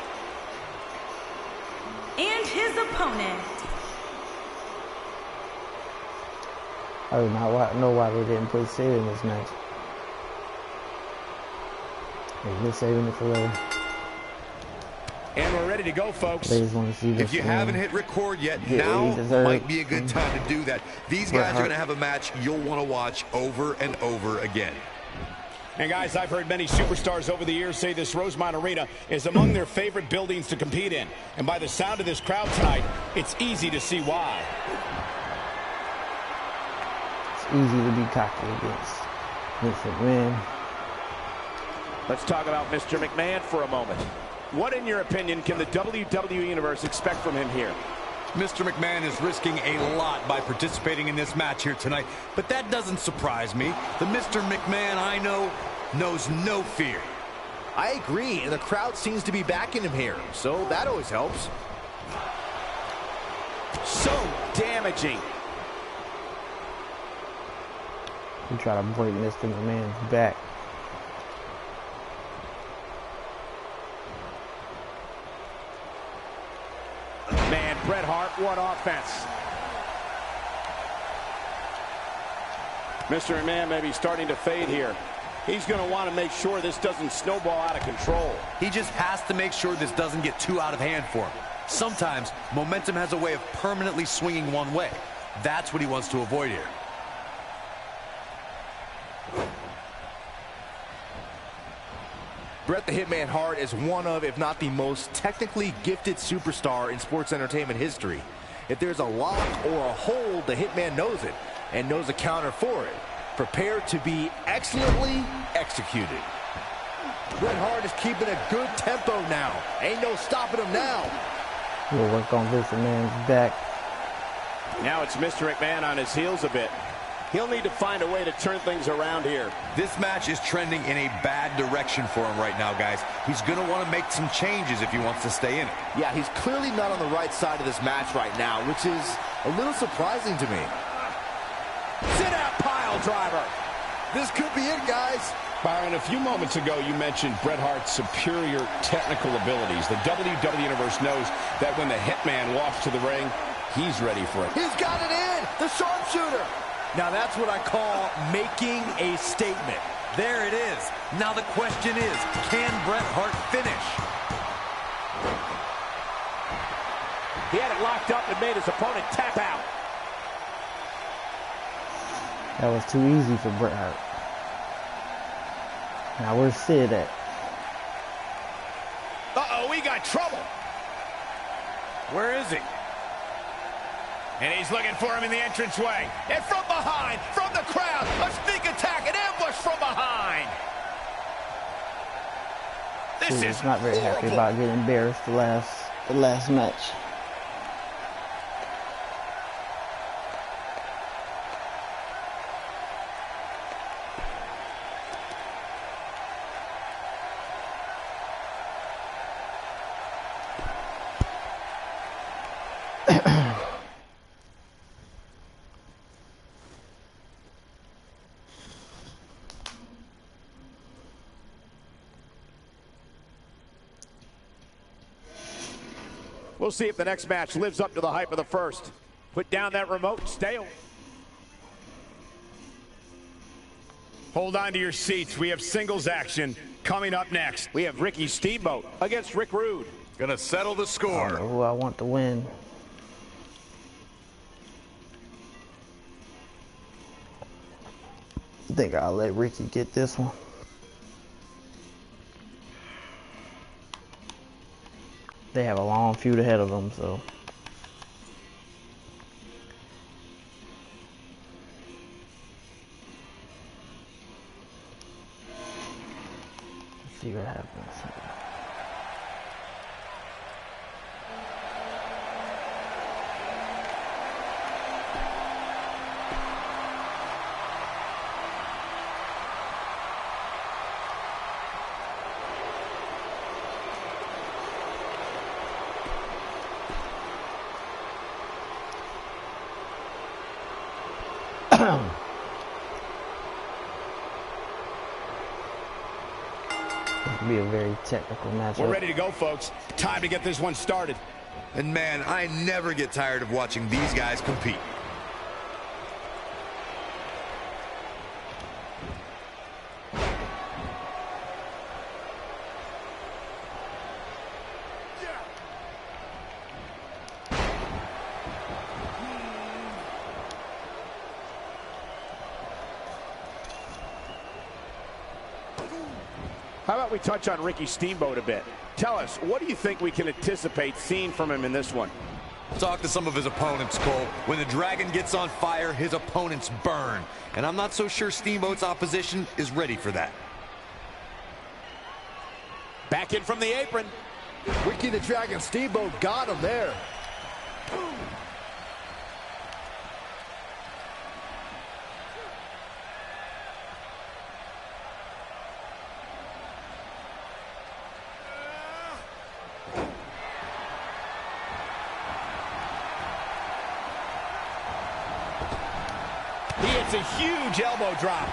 And his opponent, I do not know why they didn't put Sid in this match. They're just saving it for later. And we're ready to go, folks. They just want to see this. If you haven't hit record yet, get now what he deserves. might be a good time to do that. These Bret guys are Hart. going to have a match you'll want to watch over and over again. And guys, I've heard many superstars over the years say this Rosemont Arena is among their favorite buildings to compete in. And by the sound of this crowd tonight, it's easy to see why. It's easy to be cocky against Vince McMahon. Let's talk about Mr. McMahon for a moment. What, in your opinion, can the WWE Universe expect from him here? Mr. McMahon is risking a lot by participating in this match here tonight, but that doesn't surprise me. The Mr. McMahon I know knows no fear. I agree, and the crowd seems to be backing him here, so that always helps. So damaging. You try to break Mr. McMahon's back. Man, Bret Hart, what offense. Mr. McMahon may be starting to fade here. He's going to want to make sure this doesn't snowball out of control. He just has to make sure this doesn't get too out of hand for him. Sometimes momentum has a way of permanently swinging one way. That's what he wants to avoid here. Bret the Hitman Hart is one of, if not the most technically gifted superstar in sports entertainment history. If there's a lock or a hold, the Hitman knows it and knows a counter for it. Prepared to be excellently executed. Bret Hart is keeping a good tempo now. Ain't no stopping him now. We'll work on Vince McMahon's back. Now it's Mr. McMahon on his heels a bit. He'll need to find a way to turn things around here. This match is trending in a bad direction for him right now, guys. He's going to want to make some changes if he wants to stay in it. Yeah, he's clearly not on the right side of this match right now, which is a little surprising to me. Sit-out pile driver. This could be it, guys. Byron, a few moments ago, you mentioned Bret Hart's superior technical abilities. The WWE Universe knows that when the Hitman walks to the ring, he's ready for it. He's got it in. The sharpshooter. Now that's what I call making a statement. There it is. Now the question is, can Bret Hart finish? He had it locked up and made his opponent tap out. That was too easy for Bret Hart. Now where's Sid at? Uh-oh, we got trouble. Where is he? And he's looking for him in the entranceway. And from behind, from the crowd, a sneak attack, an ambush from behind. This Sid is was not very happy horrible. about getting embarrassed the last match. We'll see if the next match lives up to the hype of the first. Put down that remote, stay on. Hold on to your seats. We have singles action coming up next. We have Ricky Steamboat against Rick Rude. Gonna settle the I score. don't know who I want to win. I think I'll let Ricky get this one. They have a long feud ahead of them, so. Let's see what happens. It'll be a very technical matchup. We're ready to go, folks. Time to get this one started. And man, I never get tired of watching these guys compete. How about we touch on Ricky Steamboat a bit? Tell us, what do you think we can anticipate seeing from him in this one? Talk to some of his opponents, Cole. When the Dragon gets on fire, his opponents burn. And I'm not so sure Steamboat's opposition is ready for that. Back in from the apron. Ricky the Dragon Steamboat got him there. He hits a huge elbow drop.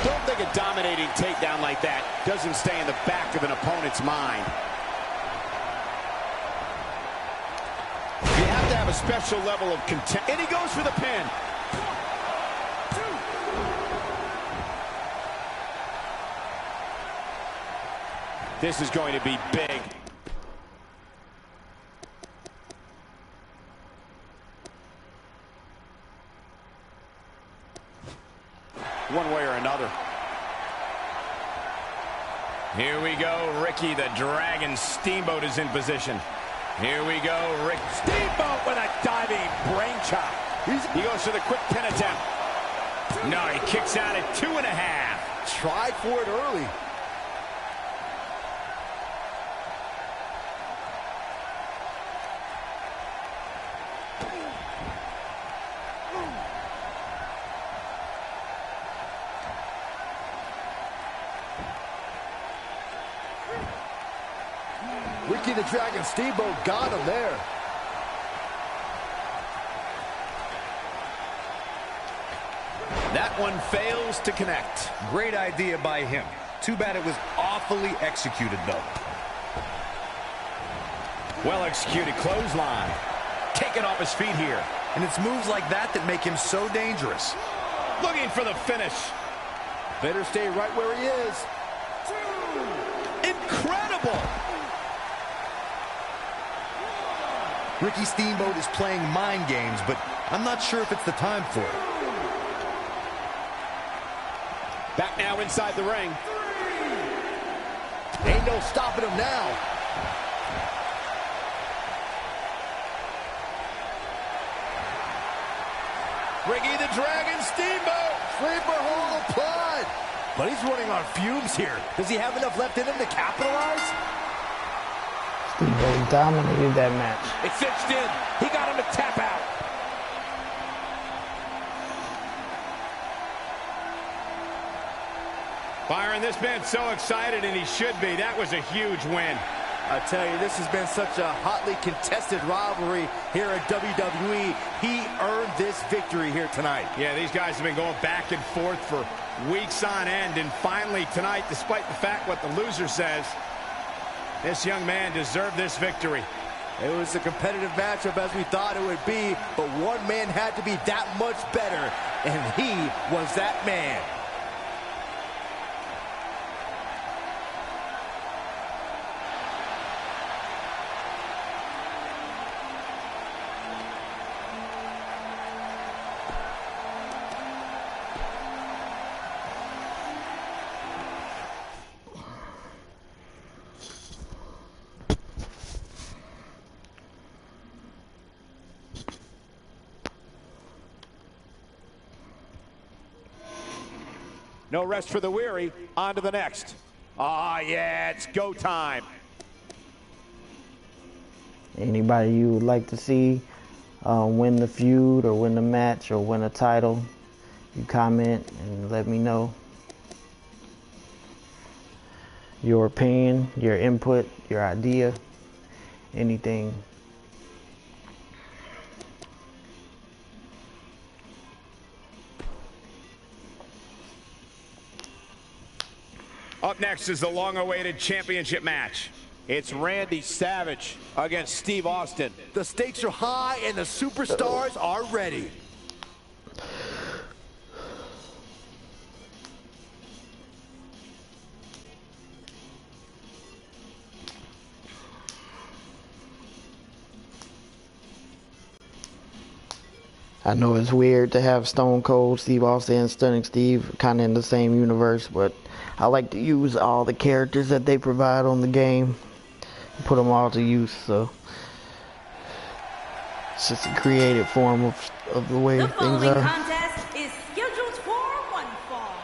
Don't think a dominating takedown like that doesn't stay in the back of an opponent's mind. You have to have a special level of content. And he goes for the pin. This is going to be big. One way or another. Here we go. Ricky the Dragon Steamboat is in position. Here we go. Rick Steamboat with a diving brain chop. He goes for the quick pin attempt. No, he kicks out at 2.5. Tried for it early. Ricky the Dragon Steamboat got him there. That one fails to connect. Great idea by him. Too bad it was awfully executed, though. Well executed clothesline. Taken off his feet here. And it's moves like that that make him so dangerous. Looking for the finish. Better stay right where he is. Incredible. Ricky Steamboat is playing mind games, but I'm not sure if it's the time for it. Back now inside the ring. Ain't no stopping him now. Ricky the Dragon Steamboat. Sleeper hold applied. But he's running on fumes here. Does he have enough left in him to capitalize? Steamboat dominated that match. It's cinched in. He got him to tap out. Byron, this man's so excited, and he should be. That was a huge win. I tell you, this has been such a hotly contested rivalry here at WWE. He earned this victory here tonight. Yeah, these guys have been going back and forth for weeks on end, and finally tonight, despite the fact what the loser says, this young man deserved this victory. It was a competitive matchup as we thought it would be, but one man had to be that much better, and he was that man. No rest for the weary. On to the next. Ah, yeah, it's go time. Anybody you would like to see win the feud or win the match or win a title, you comment and let me know. Your opinion, your input, your idea, anything. Up next is the long-awaited championship match. It's Randy Savage against Steve Austin. The stakes are high and the superstars are ready. I know it's weird to have Stone Cold Steve Austin and Stunning Steve kind of in the same universe, but I like to use all the characters that they provide on the game, put them all to use. So it's just a creative form of the way things are. Contest is scheduled for one fall.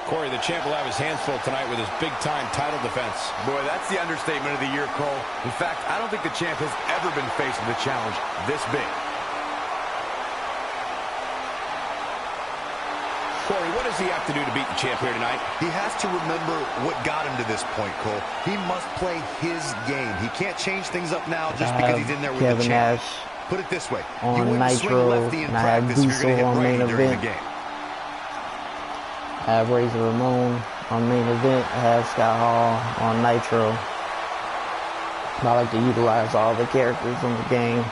Corey, the champ will have his hands full tonight with his big-time title defense. Boy, that's the understatement of the year, Cole. In fact, I don't think the champ has ever been faced with a challenge this big. Corey, what does he have to do to beat the champ here tonight? He has to remember what got him to this point, Cole. He must play his game. He can't change things up now just because he's in there with the champ. Put it this way. You On wouldn't swing Nitro, lefty in and I have practice if you're going to Diesel on hit main right during the event. game. I have Razor Ramon on main event. I have Scott Hall on Nitro. I like to utilize all the characters in the game.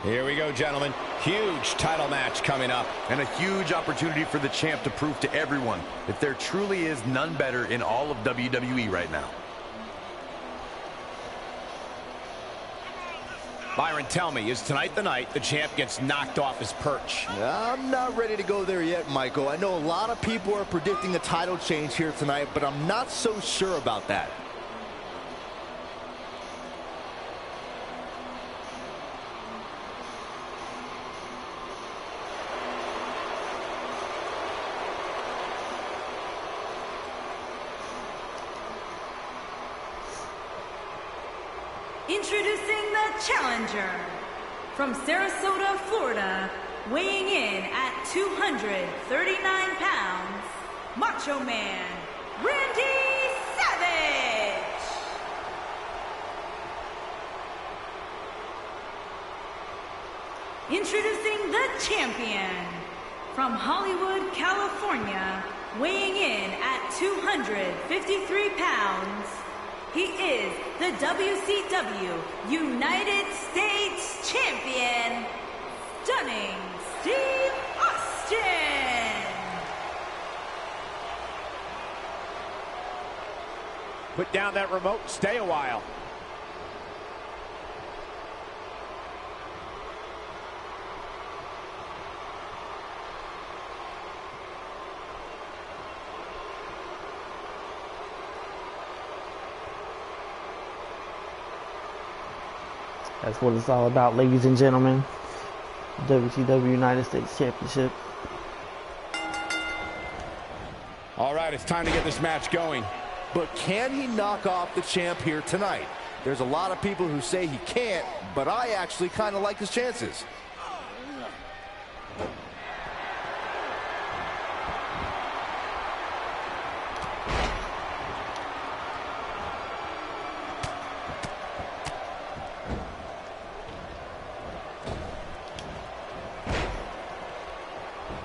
Here we go, gentlemen. Huge title match coming up. And a huge opportunity for the champ to prove to everyone that there truly is none better in all of WWE right now. Byron, tell me, is tonight the night the champ gets knocked off his perch? I'm not ready to go there yet, Michael. I know a lot of people are predicting a title change here tonight, but I'm not so sure about that. Introducing the challenger from Sarasota, Florida, weighing in at 239 pounds, Macho Man, Randy Savage. Introducing the champion from Hollywood, California, weighing in at 253 pounds, he is the WCW United States Champion, Stunning Steve Austin. Put down that remote, stay a while. That's what it's all about, ladies and gentlemen. WCW United States Championship. All right, it's time to get this match going. But can he knock off the champ here tonight? There's a lot of people who say he can't, but I actually kind of like his chances.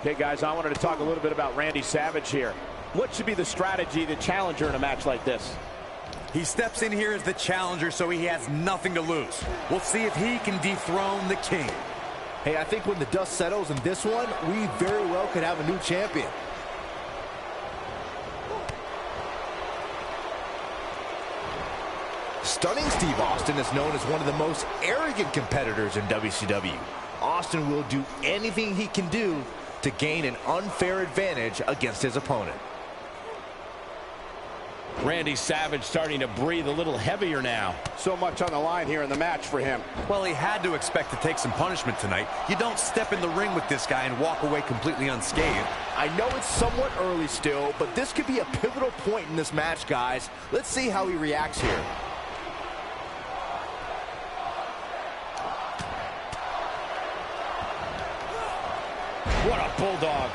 Okay, guys, I wanted to talk a little bit about Randy Savage here. What should be the strategy, the challenger in a match like this? He steps in here as the challenger, so he has nothing to lose. We'll see if he can dethrone the king. Hey, I think when the dust settles in this one, we very well could have a new champion. Stunning Steve Austin is known as one of the most arrogant competitors in WCW. Austin will do anything he can do to gain an unfair advantage against his opponent. Randy Savage starting to breathe a little heavier now. So much on the line here in the match for him. Well, he had to expect to take some punishment tonight. You don't step in the ring with this guy and walk away completely unscathed. I know it's somewhat early still, but this could be a pivotal point in this match, guys. Let's see how he reacts here. What a bulldog.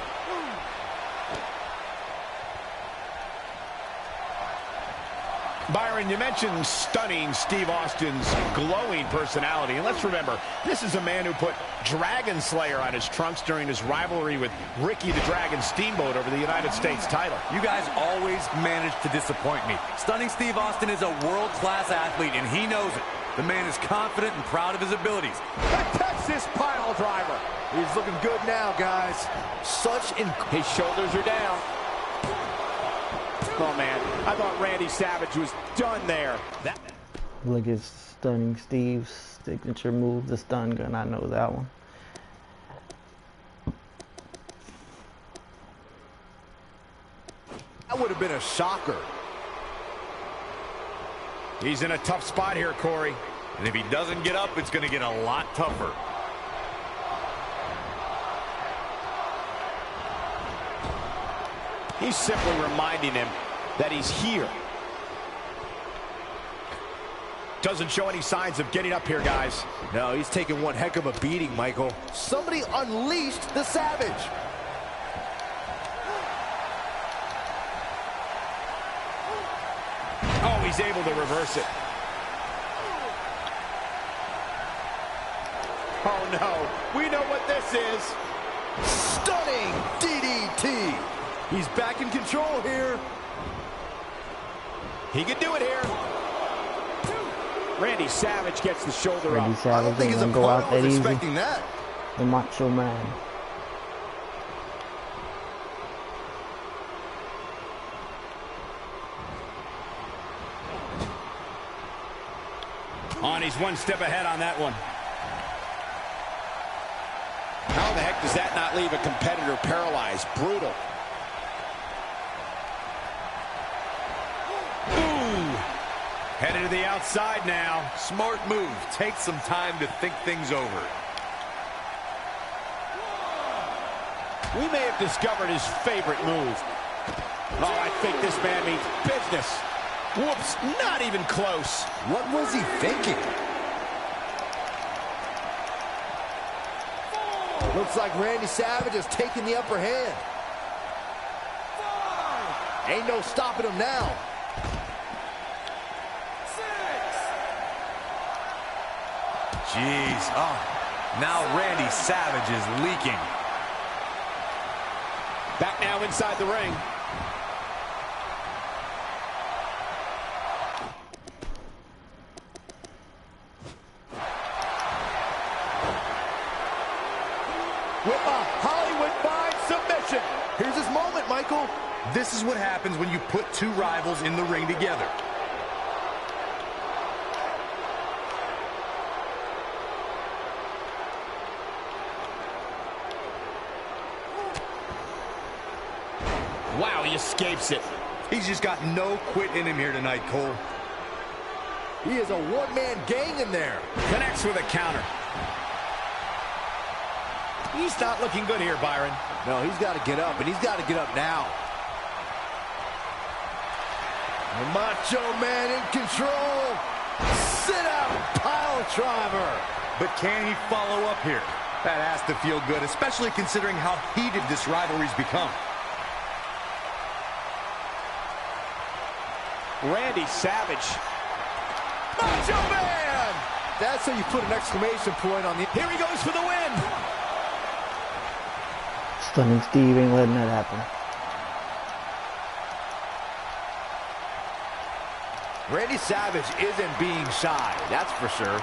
Byron, you mentioned stunning Steve Austin's glowing personality. And let's remember, this is a man who put Dragon Slayer on his trunks during his rivalry with Ricky the Dragon Steamboat over the United States title. You guys always manage to disappoint me. Stunning Steve Austin is a world-class athlete, and he knows it. The man is confident and proud of his abilities. The Texas pile driver. He's looking good now, guys. His shoulders are down. Oh, man. I thought Randy Savage was done there. Look at Stunning Steve's signature move, the stun gun. I know that one. That would have been a shocker. He's in a tough spot here, Corey. And if he doesn't get up, it's going to get a lot tougher. He's simply reminding him that he's here. Doesn't show any signs of getting up here, guys. No, he's taking one heck of a beating, Michael. Somebody unleashed the Savage. Oh, he's able to reverse it. Oh, no. We know what this is. Stunning DDT. He's back in control here. He can do it here. Randy Savage gets the shoulder Randy up. Savage ain't gonna go out that easy. The Macho Man. He's one step ahead on that one. How the heck does that not leave a competitor paralyzed? Brutal. Headed to the outside now. Smart move. Take some time to think things over. We may have discovered his favorite move. Oh, I think this man means business. Whoops, not even close. What was he thinking? Looks like Randy Savage has taken the upper hand. Ain't no stopping him now. Jeez. Oh, now Randy Savage is leaking. Back now inside the ring. With a Hollywood-fine submission. Here's his moment, Michael. This is what happens when you put two rivals in the ring together. Wow, he escapes it. He's just got no quit in him here tonight, Cole. He is a one-man gang in there. Connects with a counter. He's not looking good here, Byron. No, he's got to get up, and he's got to get up now. The Macho Man in control. Sit out, pile driver. But can he follow up here? That has to feel good, especially considering how heated this rivalry's become. Randy Savage. Macho Man! That's how you put an exclamation point on the... Here he goes for the win. Stunning Steve ain't letting that happen. Randy Savage isn't being shy, that's for sure.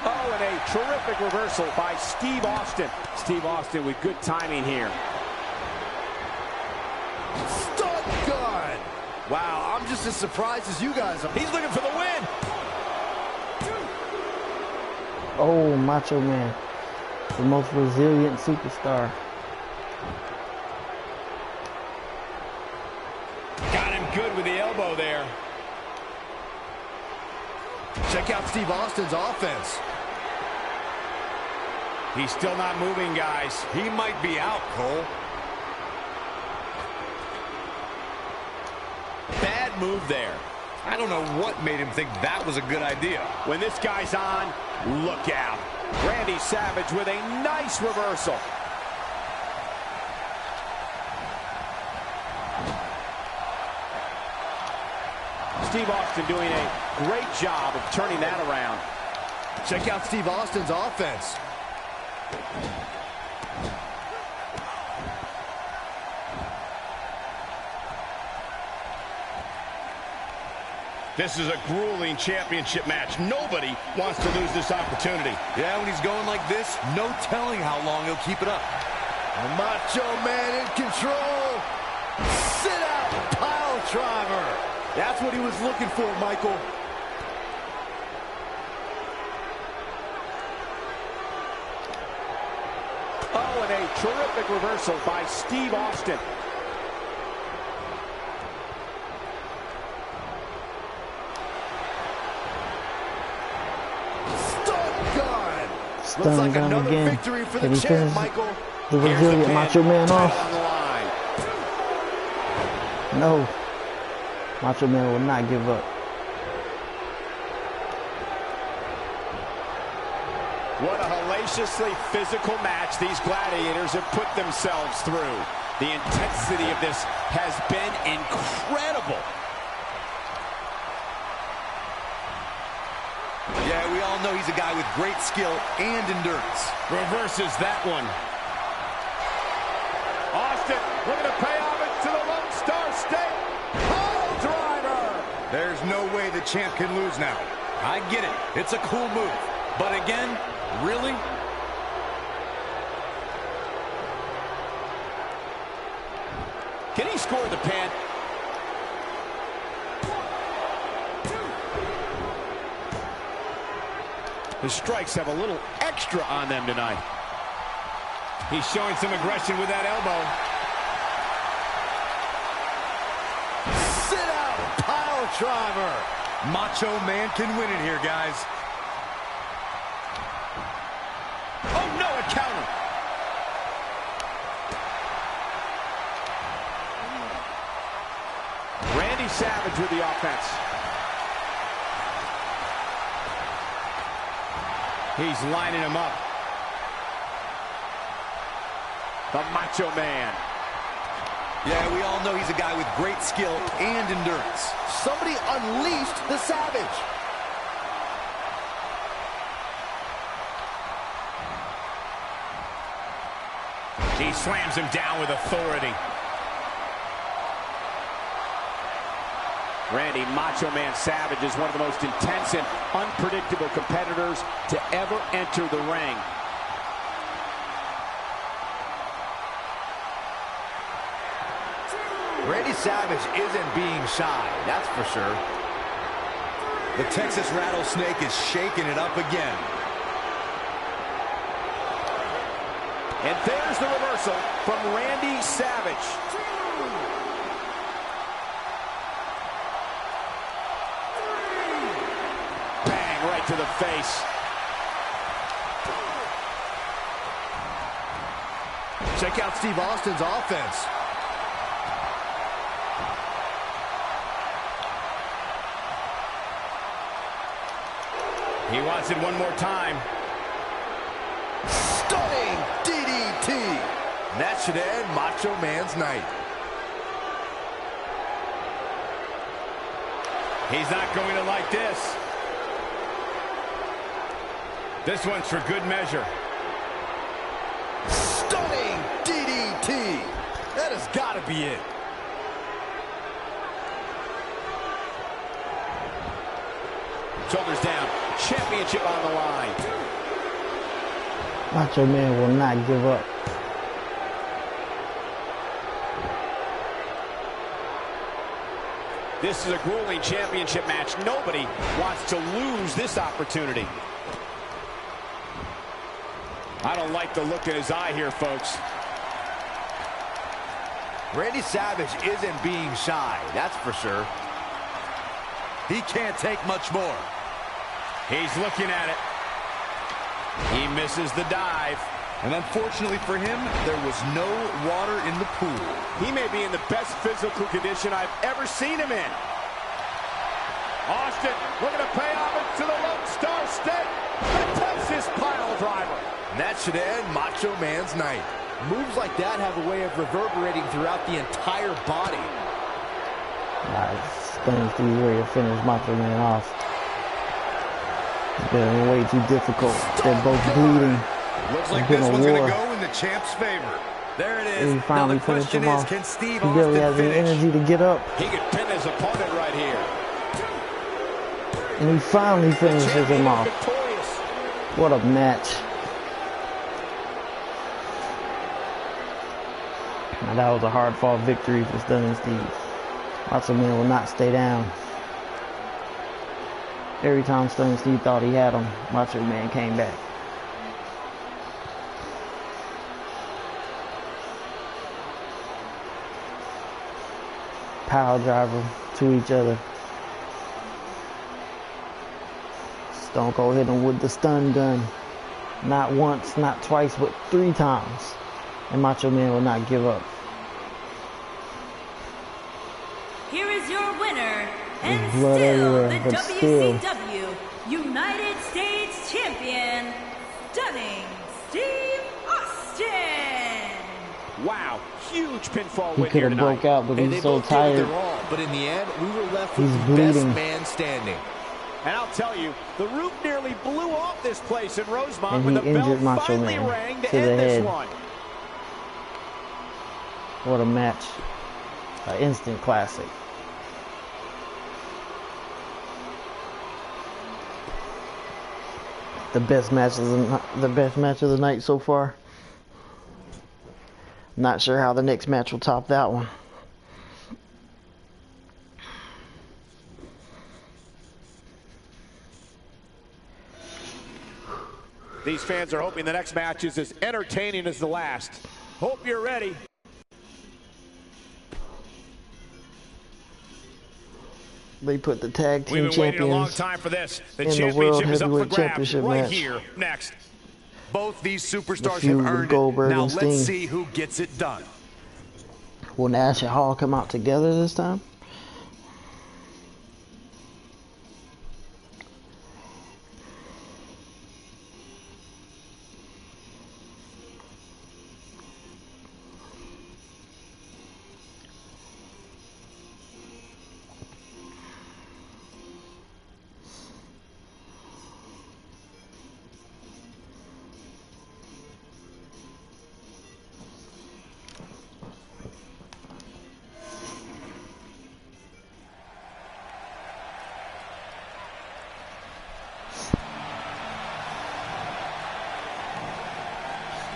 Oh, and a terrific reversal by Steve Austin. Steve Austin with good timing here. Stun gun! Wow, I'm just as surprised as you guys are. He's looking for the win. Oh, Macho Man. The most resilient superstar. Got him good with the elbow there. Check out Steve Austin's offense. He's still not moving, guys. He might be out, Cole. Bad move there. I don't know what made him think that was a good idea. When this guy's on, look out. Randy Savage with a nice reversal. Steve Austin doing a great job of turning that around. Check out Steve Austin's offense. This is a grueling championship match. Nobody wants to lose this opportunity. Yeah, when he's going like this, no telling how long he'll keep it up. The Macho Man in control. Sit out pile driver. That's what he was looking for, Michael. Oh, and a terrific reversal by Steve Austin. Looks like another again. Victory for the champ, Michael. The resilient Macho Man off. No. Macho Man will not give up. What a hellaciously physical match these gladiators have put themselves through. The intensity of this has been incredible. Yeah, we all know he's a guy with great skill and endurance. Reverses that one. Austin looking to pay homage to the Lone Star State. Pile driver. There's no way the champ can lose now. I get it. It's a cool move. But again, really? Can he score the pin? The strikes have a little extra on them tonight. He's showing some aggression with that elbow. Sit out, pile driver. Macho Man can win it here, guys. Oh, no, a counter. Randy Savage with the offense. He's lining him up. The Macho Man. Yeah, we all know he's a guy with great skill and endurance. Somebody unleashed the Savage. He slams him down with authority. Randy Macho Man Savage is one of the most intense and unpredictable competitors to ever enter the ring. Randy Savage isn't being shy, that's for sure. The Texas Rattlesnake is shaking it up again. And there's the reversal from Randy Savage. Bang, right to the face. Check out Steve Austin's offense. He wants it one more time. Stunning DDT. That should end Macho Man's night. He's not going to like this. This one's for good measure. Stunning DDT. That has got to be it. Shoulders down. Championship on the line. Macho Man will not give up. This is a grueling championship match. Nobody wants to lose this opportunity. I don't like the look in his eye here, folks. Randy Savage isn't being shy, that's for sure. He can't take much more. He's looking at it. He misses the dive. And unfortunately for him, there was no water in the pool. He may be in the best physical condition I've ever seen him in. Austin looking to pay homage to the Lone Star State. The Texas pile driver. And that should end Macho Man's night. Moves like that have a way of reverberating throughout the entire body. Nice. Stunning Steve ready to finish Macho Man off. It's been way too difficult. They're both bleeding. Looks like this one's going to go in the champ's favor. There it is. He finally now the finished question him is, off. can Steve He barely Austin has any finish? energy to get up. He could pin his opponent right here. And he finally finishes him off. Victorious. What a match. Now that was a hard-fought victory for Stunning Steve. Macho Man will not stay down. Every time Stunning Steve thought he had him, Macho Man came back. Power driver to each other. Stone Cold hit him with the stun gun. Not once, not twice, but 3 times. And Macho Man will not give up. Here is your winner, and blood still everywhere, the but still. WCW United States Champion, Stunning Steve Austin. Wow, huge pinfall He win could here have tonight. broke out, but And he's they so both gave it tired. their all, but in the end, we were left with He's the best bleeding. man standing. And I'll tell you, the roof nearly blew off this place in Rosemont And when he the bell injured Macho finally Man rang to to the end this head. one. What a match. An instant classic. The best match of the night so far. Not sure how the next match will top that one. These fans are hoping the next match is as entertaining as the last. Hope you're ready. They put the tag team We've been waiting a long champions time for this. The in the World championship is up for Heavyweight grabs Championship right match. here next. Both these superstars feud have with earned Goldberg it. Now and let's Sting. see who gets it done. Will Nash and Hall come out together this time?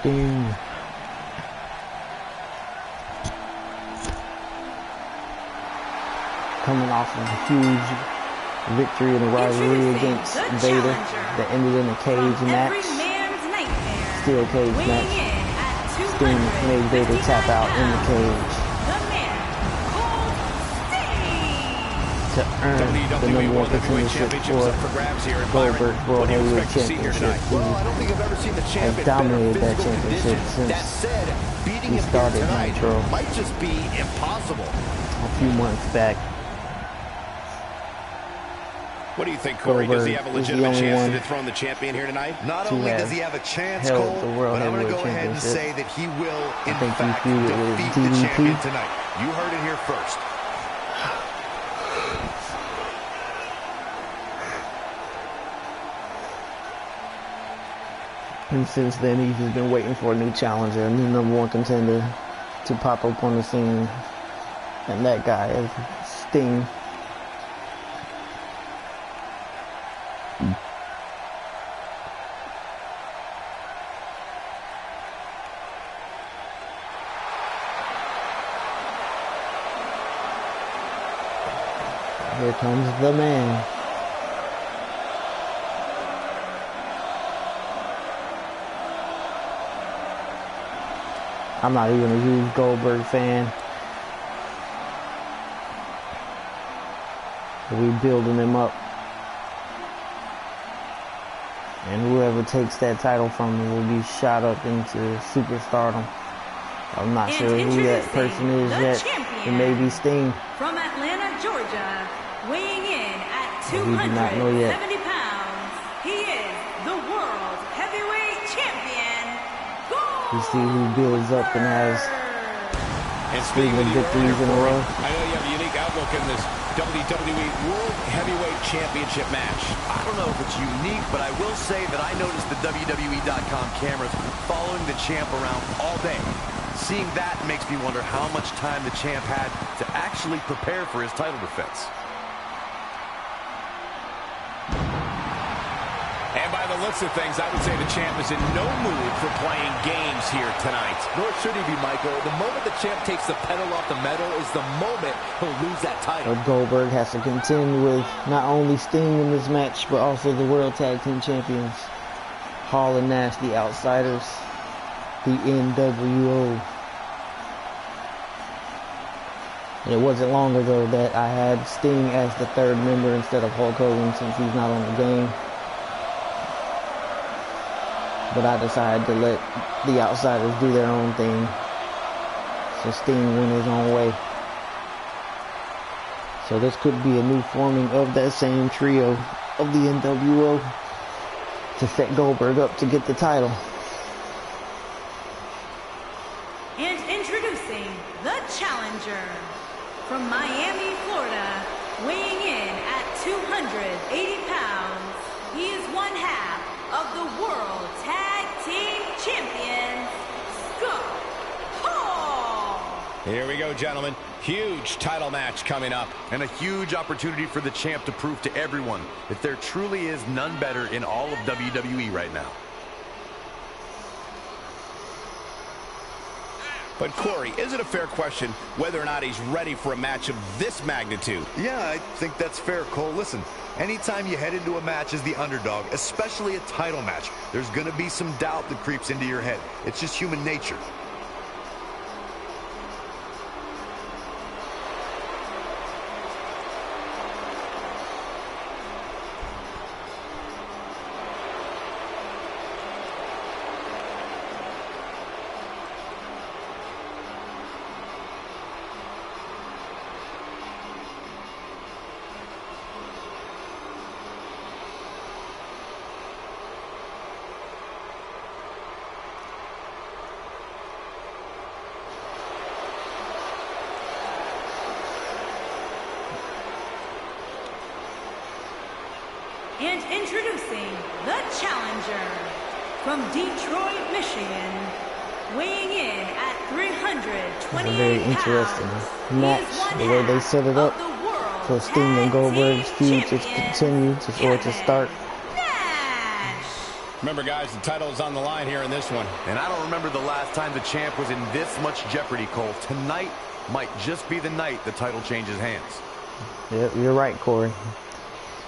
Sting. Coming off of a huge victory in the rivalry against the Vader challenger that ended in a cage from every match. man's nightmare, Steel cage weighing match. in at Sting made Vader tap out in the 259 cage the man called Sting. to earn the WWE number one World Heavyweight contendership Championship is up for for grabs here in Byron. Goldberg World What do you Heavyweight expect to see here Championship. tonight? Well, I don't think I've ever seen the champ in dominated better that physical championship condition. since That said, beating he him started here tonight Nitro. might just be impossible. A few months back. What do you think, Corey? Does he have a Goldberg is the legitimate only chance one to dethrone the champion here tonight? Not to only have does he have a chance, held Cole, the World but I'm going to Heavyweight go ahead and Championship. say that he will, in think he fact, feuded with defeat the DDP. champion tonight. You heard it here first. And since then, he's just been waiting for a new challenger, a new number one contender to pop up on the scene. And that guy is Sting. Here comes the man. I'm not even a huge Goldberg fan. We building him up. And whoever takes that title from him will be shot up into superstardom. I'm not And sure who that person is the yet. champion It may be Sting. from Atlanta, Georgia, weighing in at 270 pounds, he is the World Heavyweight Champion, You see who builds up and has speaking of victories in a row. I know you have a unique outlook in this WWE World Heavyweight Championship match. I don't know if it's unique, but I will say that I noticed the WWE.com cameras following the champ around all day. Seeing that makes me wonder how much time the champ had to actually prepare for his title defense. And by the looks of things, I would say the champ is in no mood for playing games here tonight. Nor should he be, Michael. The moment the champ takes the pedal off the metal is the moment he'll lose that title. But Goldberg has to contend with not only Sting in this match, but also the World Tag Team Champions, Hall and Nash, the Outsiders, the NWO. And it wasn't long ago that I had Sting as the third member instead of Hulk Hogan, since he's not on the game. But I decided to let the Outsiders do their own thing, so Sting went his own way. So this could be a new forming of that same trio of the NWO to set Goldberg up to get the title. And introducing the challenger from Miami, Florida, weighing in at 280 pounds, he is one half of the World Tag Team Champions, Scott Hall. Here we go, gentlemen. Huge title match coming up. And a huge opportunity for the champ to prove to everyone that there truly is none better in all of WWE right now. But Corey, is it a fair question whether or not he's ready for a match of this magnitude? Yeah, I think that's fair, Cole. Listen, anytime you head into a match as the underdog, especially a title match, there's going to be some doubt that creeps into your head. It's just human nature. And introducing the challenger from Detroit, Michigan, weighing in at 328 It's a very interesting match, the way they set it up for Sting and Goldberg's feud to continue or to start. Remember, guys, the title is on the line here in this one. And I don't remember the last time the champ was in this much jeopardy, Cole. Tonight might just be the night the title changes hands. Yep, you're right, Corey.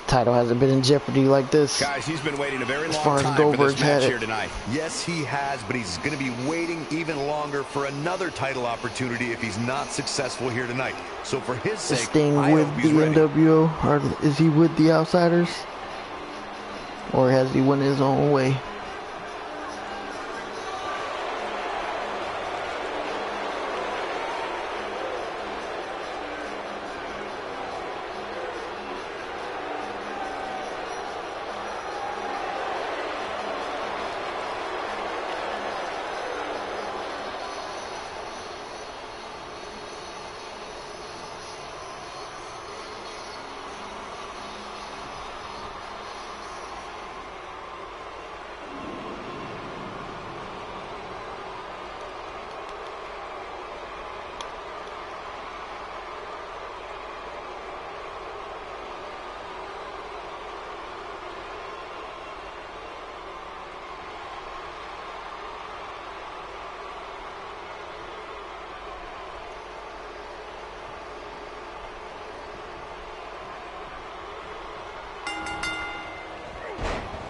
Title hasn't been in jeopardy like this. Guys, he's been waiting a very long far as time Goldberg for this match here tonight. Yes, he has, but he's going to be waiting even longer for another title opportunity if he's not successful here tonight. So for his sake, is Sting I with hope the he's ready. NWO, or is he with the Outsiders? Or has he went his own way?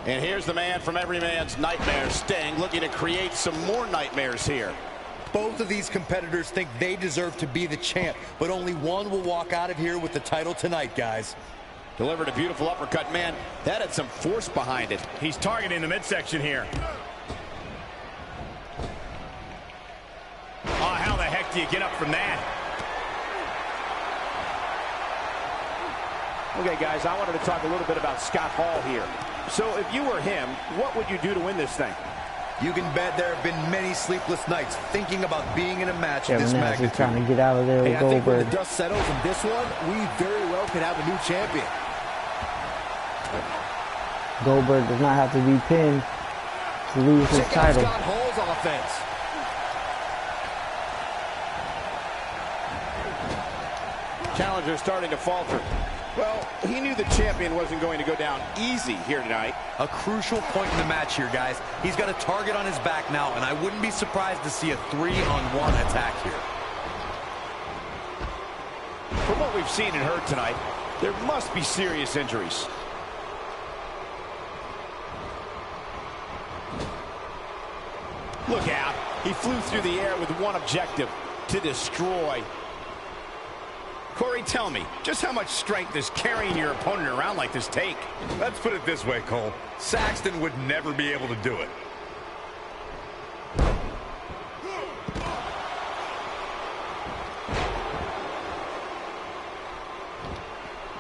And here's the man from every man's nightmare, Sting, looking to create some more nightmares here. Both of these competitors think they deserve to be the champ, but only one will walk out of here with the title tonight, guys. Delivered a beautiful uppercut, man. That had some force behind it. He's targeting the midsection here. Oh, how the heck do you get up from that? Okay, guys, I wanted to talk a little bit about Scott Hall here. So if you were him, what would you do to win this thing? You can bet there have been many sleepless nights thinking about being in a match of Kevin this Nash is magnitude. trying to get out of there with Hey, I think when Goldberg. the dust settles in this one, we very well could have a new champion. Goldberg does not have to be pinned to lose his Check out title. Scott Hall's offense. Challenger starting to falter. Well, he knew the champion wasn't going to go down easy here tonight. A crucial point in the match here, guys. He's got a target on his back now, and I wouldn't be surprised to see a 3-on-1 attack here. From what we've seen and heard tonight, there must be serious injuries. Look out. He flew through the air with one objective, to destroy. Corey, tell me, just how much strength does carrying your opponent around like this take? Let's put it this way, Cole. Saxton would never be able to do it.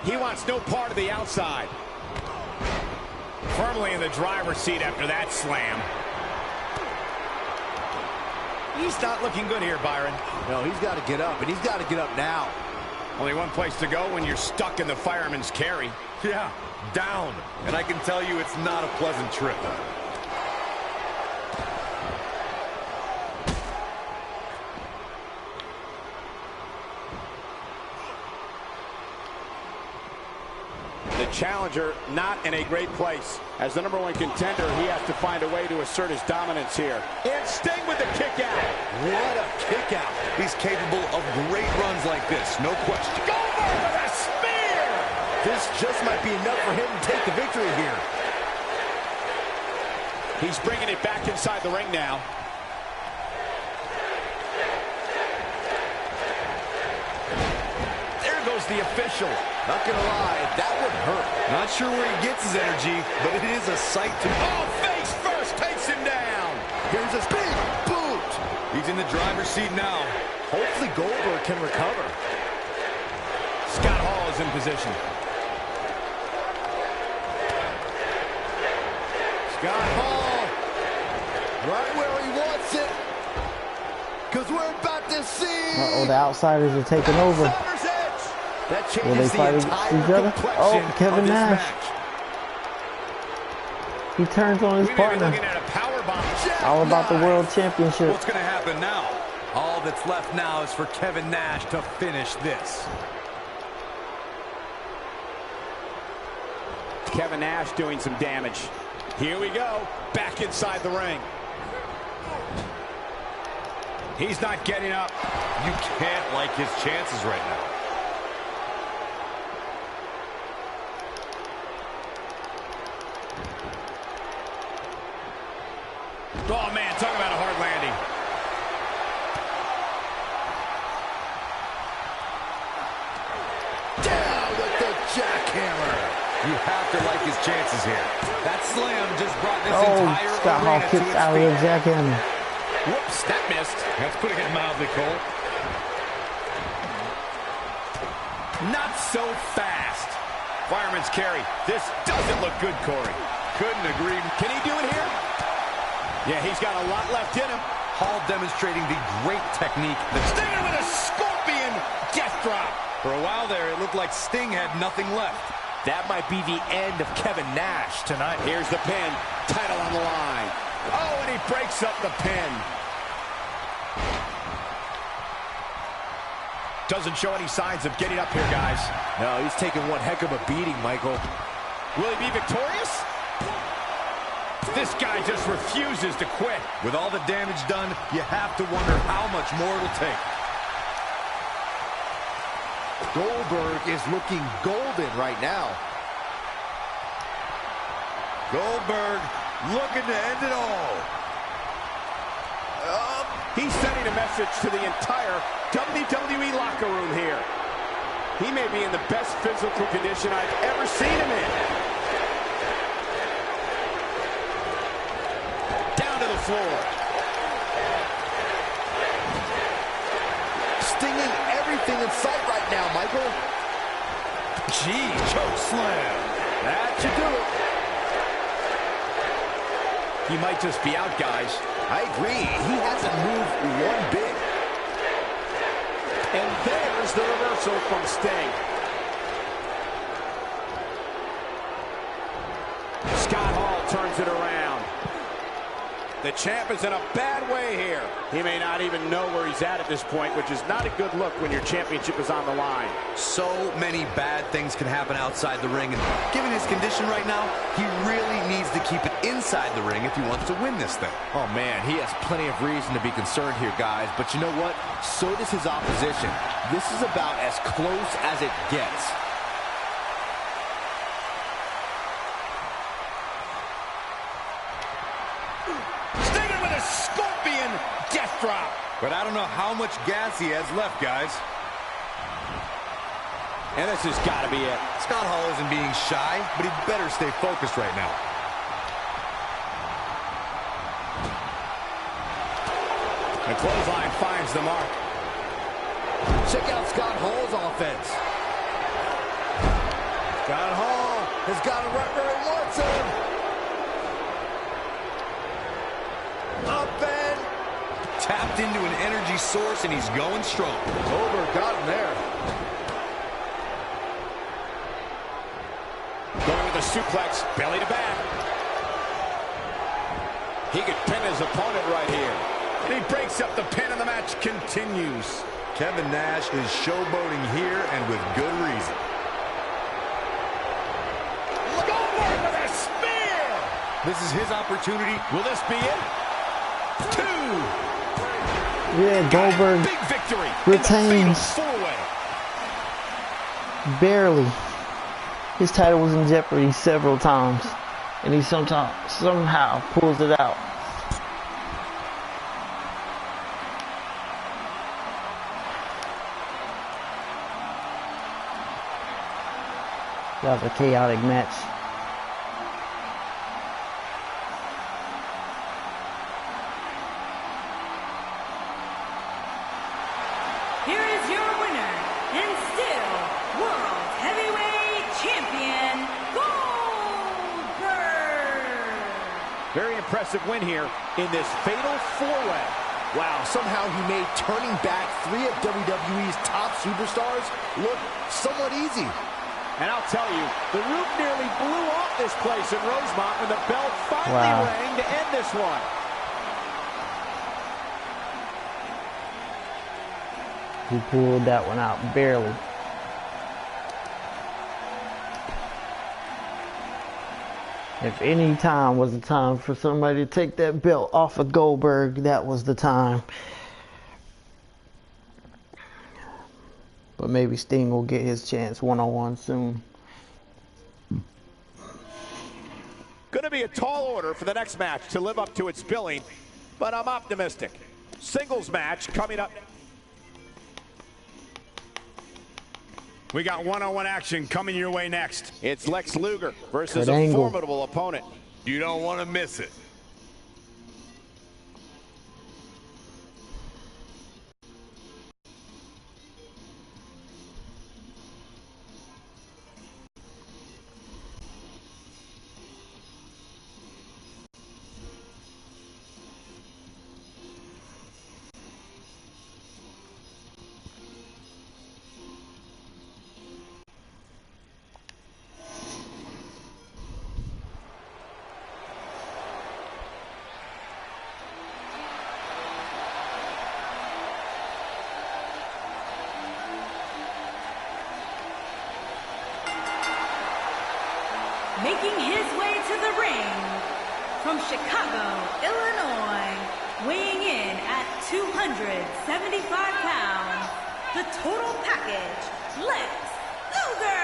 He wants no part of the outside. Firmly in the driver's seat after that slam. He's not looking good here, Byron. No, he's got to get up, and he's got to get up now. Only one place to go when you're stuck in the fireman's carry. Yeah, down. And I can tell you it's not a pleasant trip. The challenger not in a great place. As the #1 contender, he has to find a way to assert his dominance here. And Sting with the kick out. What a kick out. He's capable of great runs like this, no question. Goldberg with a spear! This just might be enough for him to take the victory here. He's bringing it back inside the ring now. There goes the official. Not gonna lie, that would hurt. Not sure where he gets his energy, but it is a sight to... Oh, face first takes him down. Here's a big boot. He's in the driver's seat now. Hopefully Goldberg can recover. Scott Hall is in position. Scott Hall, right where he wants it. Because we're about to see... Uh-oh, the outsiders are taking over. Summer's Edge. That Will they changes the fight entire each other? complexion Oh, Kevin of this Nash. match. He turns on his We may be partner. looking at a power bomb. All about the world championship. What's going to happen now? All that's left now is for Kevin Nash to finish this. Kevin Nash doing some damage. Here we go. Back inside the ring. He's not getting up. You can't like his chances right now. Oh, man, talk about a hard landing. Down with the jackhammer. You have to like his chances here. That slam just brought this Oh, entire Scott Hall arena to kicks its out of the feet. jackhammer. Whoops, that missed. That's putting it mildly, Cole. Not so fast. Fireman's carry. This doesn't look good, Corey. Couldn't agree. Can he do it here? Yeah, he's got a lot left in him. Hall demonstrating the great technique. Stinger with a scorpion death drop. For a while there, it looked like Sting had nothing left. That might be the end of Kevin Nash tonight. Here's the pin. Title on the line. Oh, and he breaks up the pin. Doesn't show any signs of getting up here, guys. No, he's taking one heck of a beating, Michael. Will he be victorious? This guy just refuses to quit. With all the damage done, you have to wonder how much more it'll take. Goldberg is looking golden right now. Goldberg looking to end it all. He's sending a message to the entire WWE locker room here. He may be in the best physical condition I've ever seen him in. Down to the floor. Stinging everything in sight right now, Michael. Gee, choke slam. That should do it. He might just be out, guys. I agree. He hasn't moved one bit. And there's the reversal from Sting. Scott Hall turns it around. The champ is in a bad way here. He may not even know where he's at this point, which is not a good look when your championship is on the line. So many bad things can happen outside the ring, and given his condition right now, he really needs to keep it inside the ring if he wants to win this thing. Oh, man, he has plenty of reason to be concerned here, guys. But you know what? So does his opposition. This is about as close as it gets. Stinger with a scorpion death drop. But I don't know how much gas he has left, guys. And this has got to be it. Scott Hall isn't being shy, but he better stay focused right now. The clothesline finds the mark. Check out Scott Hall's offense. Scott Hall has got him right where he wants him. Up and Tapped into an energy source, and he's going strong. over. Got him there. Going with a suplex, belly to back. He could pin his opponent right here. And he breaks up the pin, and the match continues. Kevin Nash is showboating here, and with good reason. Goldberg with a spear! This is his opportunity. Will this be it? 2! Yeah, Goldberg Big victory! retains. Four-way. Barely. His title was in jeopardy several times, and he somehow pulls it out. That was a chaotic match. Here is your winner, and still World Heavyweight Champion, Goldberg! Very impressive win here in this fatal four-way. Wow, somehow he made turning back 3 of WWE's top superstars look somewhat easy. And I'll tell you, the roof nearly blew off this place in Rosemont when the bell finally rang to end this one. He pulled that one out barely. If any time was the time for somebody to take that belt off of Goldberg, that was the time. But maybe Sting will get his chance one-on-one soon. Going to be a tall order for the next match to live up to its billing, but I'm optimistic. Singles match coming up. We got one-on-one action coming your way next. It's Lex Luger versus a formidable opponent. You don't want to miss it. Making his way to the ring from Chicago, Illinois, weighing in at 275 pounds, the total package, Lex Luger!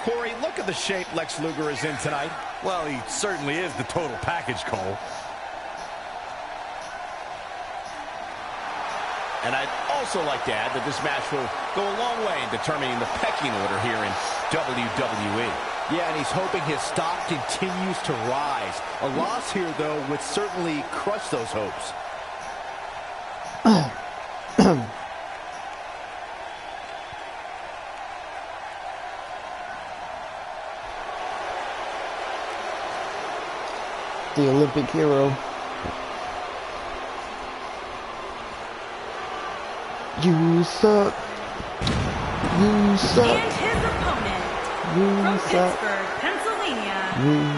Corey, look at the shape Lex Luger is in tonight. Well, he certainly is the total package, Cole. And I'd also like to add that this match will go a long way in determining the pecking order here in WWE. Yeah, and he's hoping his stock continues to rise. A loss here, though, would certainly crush those hopes. The Olympic hero. You suck. You suck. And his opponent from Pittsburgh, Pennsylvania,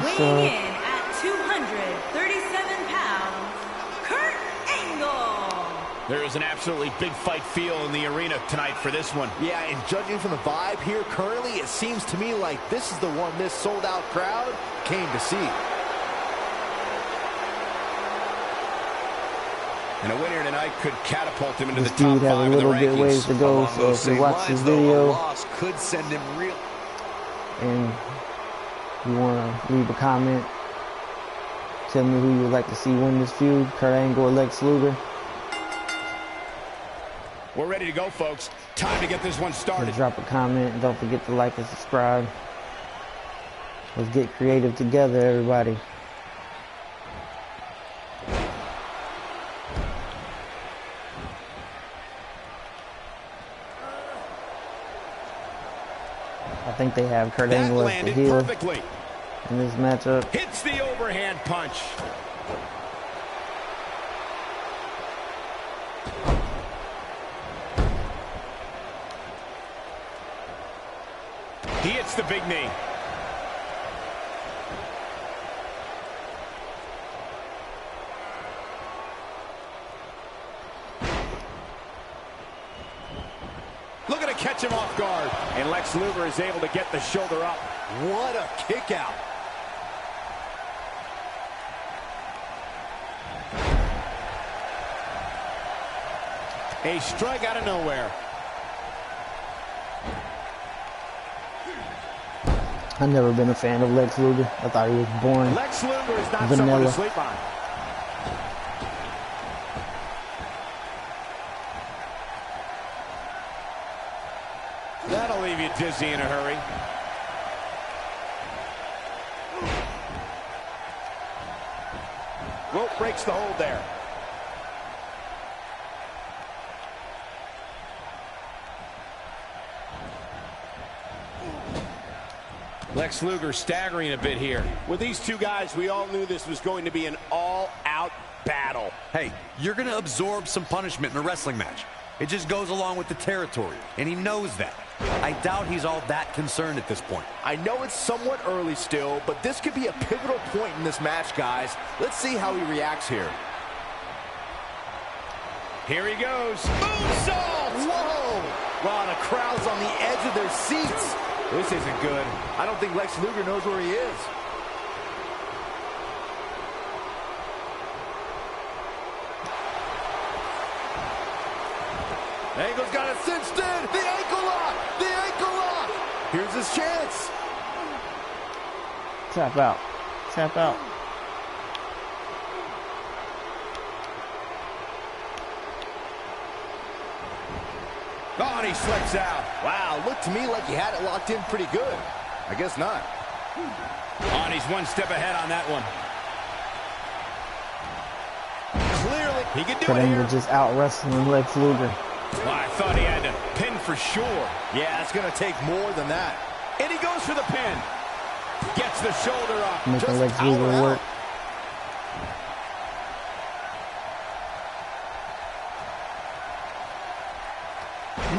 weighing in at 237 pounds, Kurt Angle. There is an absolutely big fight feel in the arena tonight for this one. Yeah, and judging from the vibe here currently, it seems to me like this is the one this sold-out crowd came to see. And a winner tonight could catapult him into this the top 5 of the rankings. This dude has a little bit ways to go, so if you watch this video could send him real. and you want to leave a comment, tell me who you would like to see win this feud, Kurt Angle or Lex Luger. We're ready to go, folks. Time to get this one started. Just drop a comment. Don't forget to like and subscribe. Let's get creative together, everybody. I think they have Kurt Angle as the heel in this matchup. Hits the overhand punch. He hits the big knee. Looking to catch him off guard. And Lex Luger is able to get the shoulder up. What a kick out. A strike out of nowhere. I've never been a fan of Lex Luger. I thought he was boring. Lex Luger is not vanilla. someone to sleep on. That'll leave you dizzy in a hurry. Rope breaks the hold there. Lex Luger staggering a bit here. With these two guys, we all knew this was going to be an all-out battle. Hey, you're going to absorb some punishment in a wrestling match. It just goes along with the territory, and he knows that. I doubt he's all that concerned at this point. I know it's somewhat early still, but this could be a pivotal point in this match, guys. Let's see how he reacts here. Here he goes. Moonsault! Whoa! Wow, the crowd's on the edge of their seats. This isn't good. I don't think Lex Luger knows where he is. Angle's got it cinched in. The ankle lock! The ankle lock! Here's his chance. Tap out. Tap out. Oh, and he slips out. Wow, looked to me like he had it locked in pretty good. I guess not. Oh, and he's one step ahead on that one. Clearly, he can do Kurt it Angle here. just out wrestling Lex Luger. Well, I thought he had to pin for sure. Yeah, it's going to take more than that. And he goes for the pin. Gets the shoulder up. Making Lex Luger work.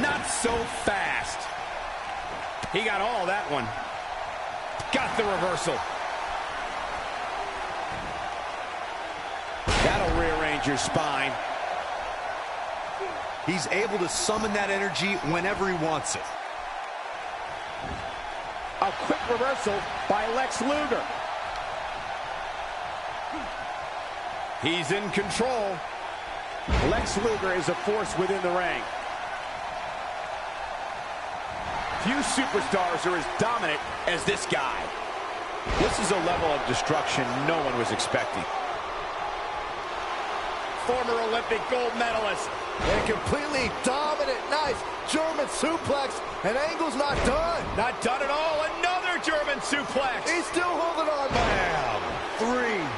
Not so fast. He got all that one. Got the reversal. That'll rearrange your spine. He's able to summon that energy whenever he wants it. A quick reversal by Lex Luger. He's in control. Lex Luger is a force within the ring. Few superstars are as dominant as this guy. This is a level of destruction no one was expecting. Former Olympic gold medalist. And completely dominant. Nice German suplex. And Angle's not done. Not done at all. Another German suplex. He's still holding on. Bam! 3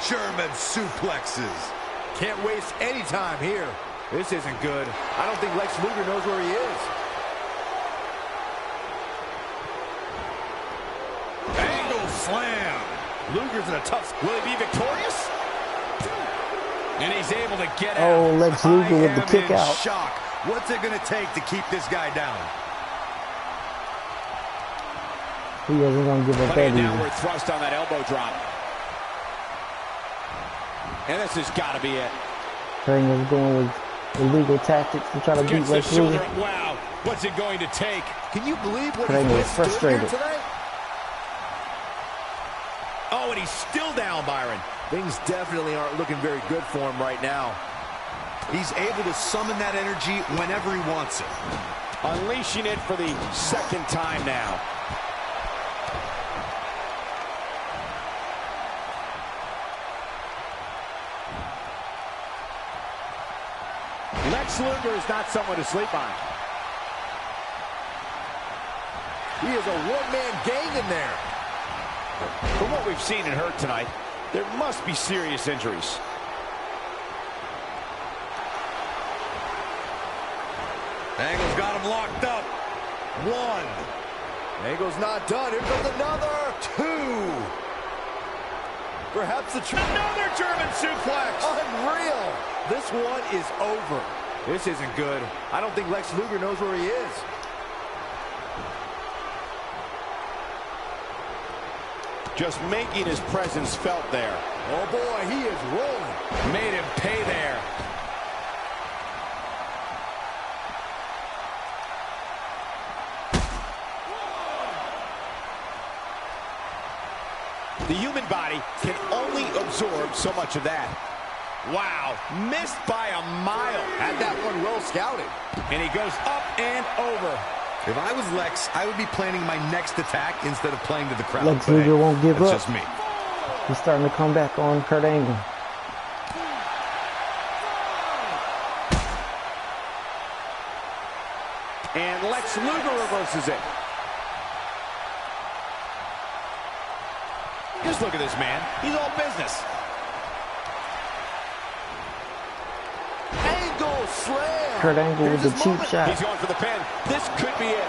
German suplexes. Can't waste any time here. This isn't good. I don't think Lex Luger knows where he is. Angle slam. Luger's in a tough... Will he be victorious? And he's able to get out. Oh, Lex Luger with the kick out. Shock. What's it going to take to keep this guy down? He isn't going to give up that downward thrust on that elbow drop. And this has got to be it. Kurt Angle's going with illegal tactics to try to beat Lex Luger. Wow, what's it going to take? Can you believe what Kurt Angle is he's frustrated. today? Oh, and he's still down, Byron. Things definitely aren't looking very good for him right now. He's able to summon that energy whenever he wants it. Unleashing it for the second time now. Lex Luger is not someone to sleep on. He is a one-man gang in there. From what we've seen and heard tonight, there must be serious injuries. Angle's got him locked up. 1. Angle's not done. Here comes another. 2. Perhaps another German suplex. Unreal. This one is over. This isn't good. I don't think Lex Luger knows where he is. Just making his presence felt there. Oh boy, he is rolling. Made him pay there. The human body can only absorb so much of that. Wow, missed by a mile. Had that one well scouted. And he goes up and over. If I was Lex, I would be planning my next attack instead of playing to the crowd. Lex Luger won't give up. That's just me. He's starting to come back on Kurt Angle. And Lex Luger reverses it. Just look at this man. He's all business. Angle slam. Kurt Angle with the cheap shot. He's going for the pin. This could be it.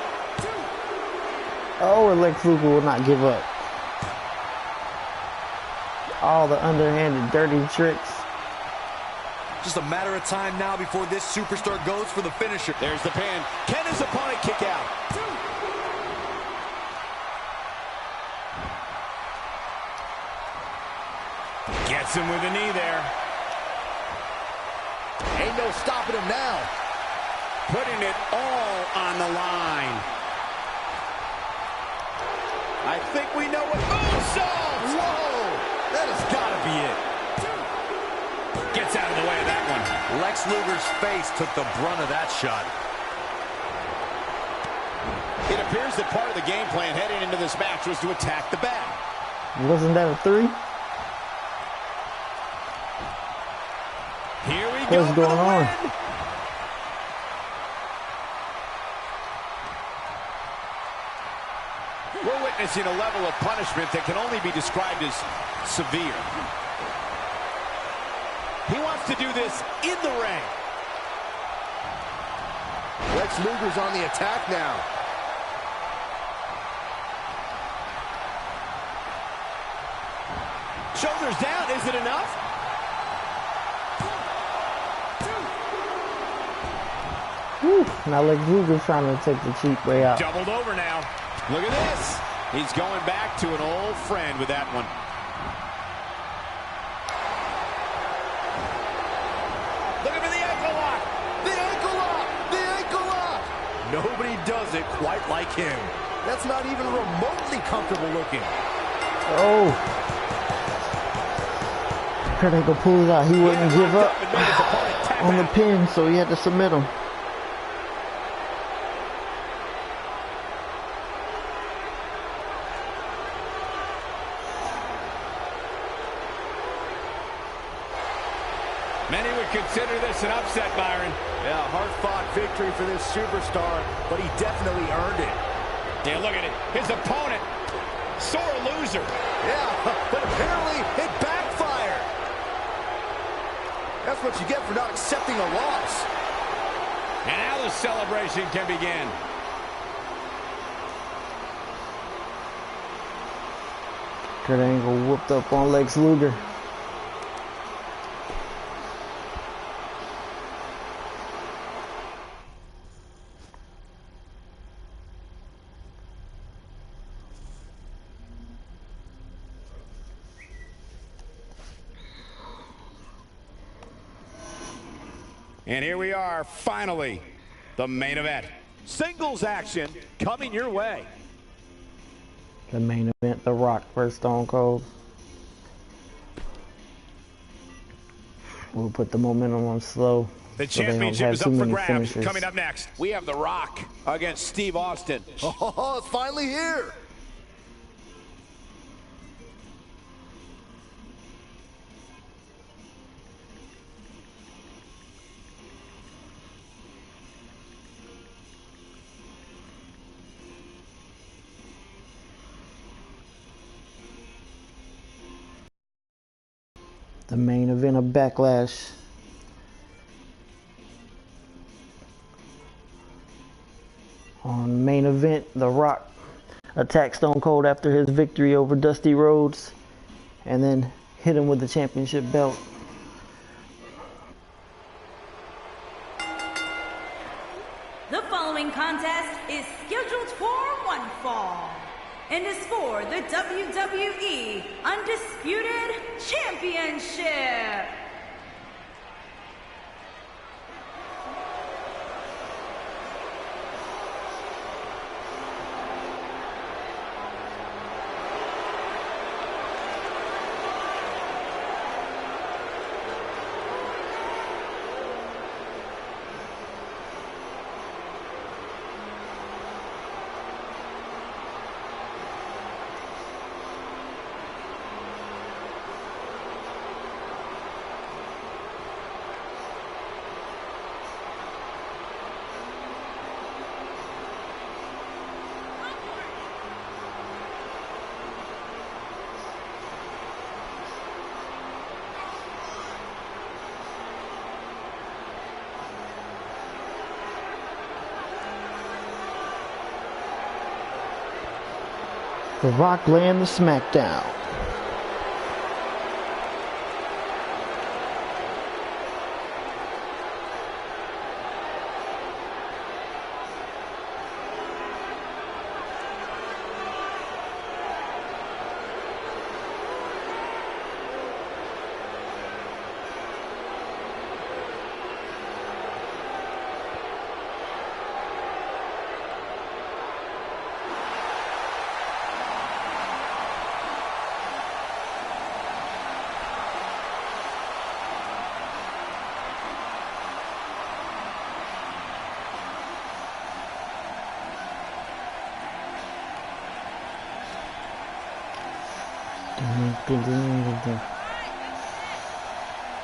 Oh, and Lex Luger will not give up. All the underhanded, dirty tricks. Just a matter of time now before this superstar goes for the finisher. There's the pin. Can his opponent kick out? Gets him with a knee there. Ain't no stopping him now. Putting it all on the line. I think we know what moonsault. Whoa, that has got to be it. Gets out of the way of that one. Lex Luger's face took the brunt of that shot. It appears that part of the game plan heading into this match was to attack the back. Wasn't that a 3? Here we go. What's going on? We're witnessing a level of punishment that can only be described as severe. He wants to do this in the ring. Lex Luger's on the attack now. Shoulders down, is it enough? Whew. Now Lex Luger's trying to take the cheap way out. Doubled over now. Look at this. He's going back to an old friend with that one. Looking for the ankle lock. The ankle lock. The ankle lock. Nobody does it quite like him. That's not even remotely comfortable looking. Oh. Kurt Angle pulled it out. He wouldn't give up on the pin, so he had to submit him. Many would consider this an upset, Byron. Yeah, hard-fought victory for this superstar, but he definitely earned it. Yeah, look at it. His opponent, sore loser. Yeah, but apparently it backfired. That's what you get for not accepting a loss. And now the celebration can begin. Kurt Angle whooped up on Lex Luger. And here we are, finally, the main event. Singles action coming your way. The main event, The Rock versus Stone Cold. We'll put the momentum on slow. The so championship is up for grabs. Finishers. Coming up next, we have The Rock against Steve Austin. Oh, it's finally here. The main event of Backlash. On main event, The Rock attacked Stone Cold after his victory over Dusty Rhodes and then hit him with the championship belt. The following contest is scheduled for one fall and is for the WWE Undisputed Championship. The Rock laying the smackdown.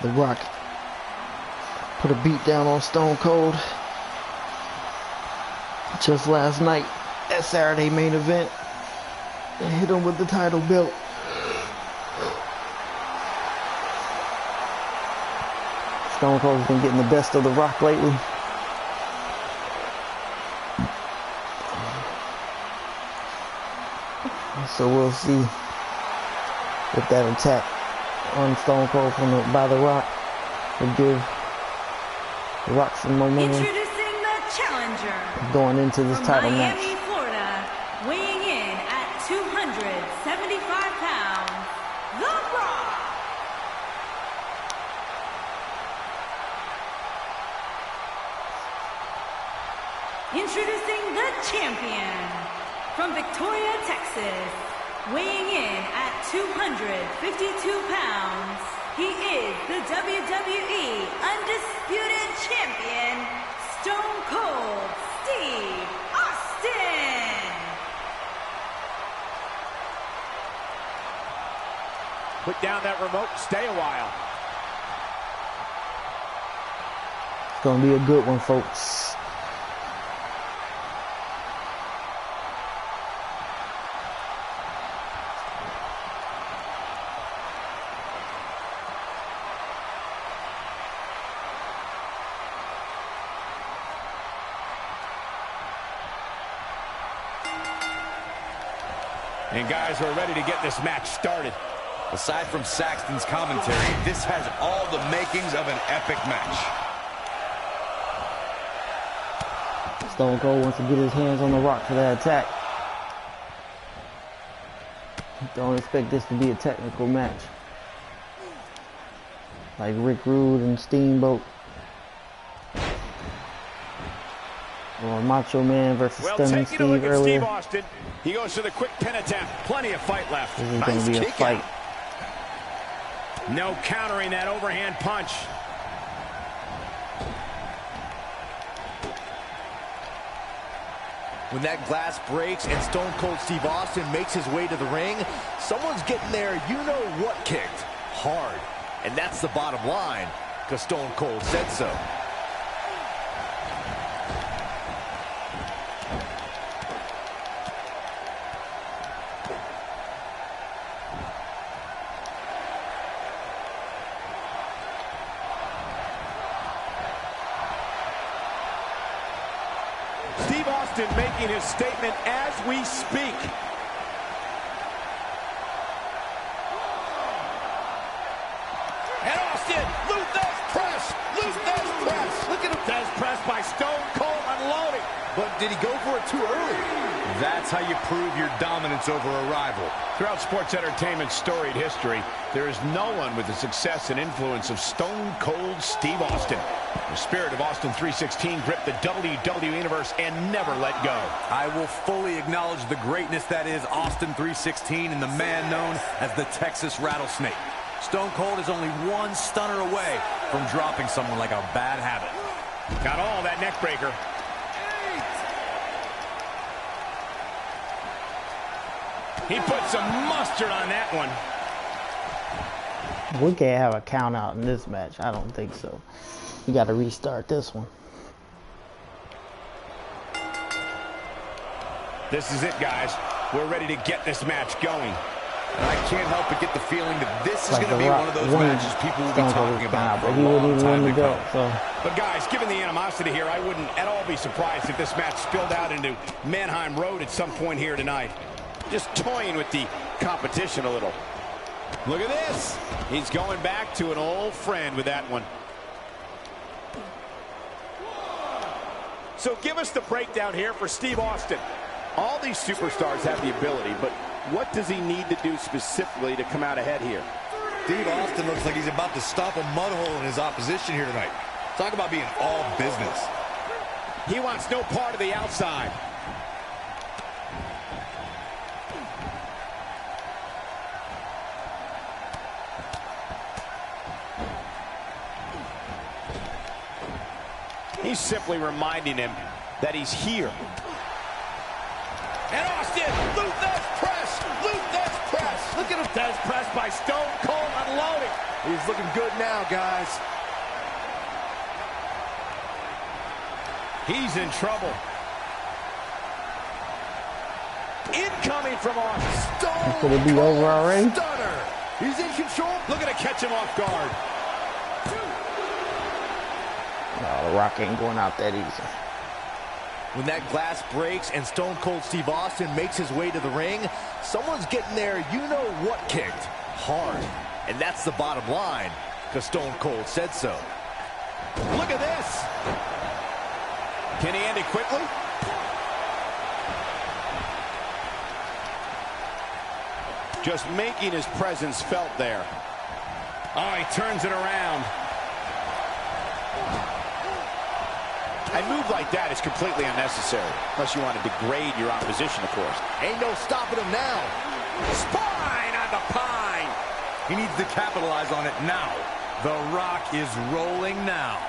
The Rock put a beat down on Stone Cold just last night at Saturday main event and hit him with the title belt. Stone Cold's been getting the best of The Rock lately. So we'll see if that attack on Stone Cold by The Rock will give The Rock some momentum. Introducing the challenger going into this from title Miami, match. Florida, weighing in at 275 pounds, The Rock. Introducing the champion from Victoria, Texas, weighing in at 252 pounds, he is the WWE Undisputed Champion, Stone Cold Steve Austin. Put down that remote and stay a while. It's going to be a good one, folks. And guys, we're ready to get this match started. Aside from Saxton's commentary, this has all the makings of an epic match. Stone Cold wants to get his hands on the Rock for that attack. Don't expect this to be a technical match. Like Rick Rude and Steamboat. Or Macho Man versus Stunning Steve earlier. Steve Austin. He goes for the quick pin attempt. Plenty of fight left. This is going to be a fight. No countering that overhand punch. When that glass breaks and Stone Cold Steve Austin makes his way to the ring, someone's getting there, you know what kicked. Hard. And that's the bottom line, because Stone Cold said so. Steve Austin making his statement as we speak. And Austin, Luthez press, Luthez press. Look at him, Luthez press by Stone Cold unloading. But did he go for it too early? That's how you prove your dominance over a rival. Throughout sports entertainment's storied history, there is no one with the success and influence of Stone Cold Steve Austin. The spirit of Austin 316 gripped the WWE Universe and never let go. I will fully acknowledge the greatness that is Austin 316 and the man known as the Texas Rattlesnake. Stone Cold is only one stunner away from dropping someone like a bad habit. Got all that neck breaker. He put some mustard on that one. We can't have a count out in this match. I don't think so. We got to restart this one. This is it, guys. We're ready to get this match going. And I can't help but get the feeling that this is going to be one of those matches people will be talking about for a but he wouldn't long even time want to to come. go. So. But guys, given the animosity here, I wouldn't at all be surprised if this match spilled out into Mannheim Road at some point here tonight. Just toying with the competition a little. Look at this. He's going back to an old friend with that one. So give us the breakdown here for Steve Austin. All these superstars have the ability, but what does he need to do specifically to come out ahead here? Steve Austin looks like he's about to stop a mud hole in his opposition here tonight. Talk about being all business. He wants no part of the outside. He's simply reminding him that he's here. And Austin, Luthez press, Luthez press. Look at him, Luthez press by Stone Cold unloading. He's looking good now, guys. He's in trouble. Incoming from Austin. Stone Could it be over already? Stunner. He's in control. Looking to catch him off guard. No, the Rock ain't going out that easy. When that glass breaks and Stone Cold Steve Austin makes his way to the ring, someone's getting there, you know what kicked. Hard. And that's the bottom line, because Stone Cold said so. Look at this. Can he end it quickly? Just making his presence felt there. Oh, he turns it around. A move like that is completely unnecessary, unless you want to degrade your opposition, of course. Ain't no stopping him now. Spine on the pine. He needs to capitalize on it now. The Rock is rolling now.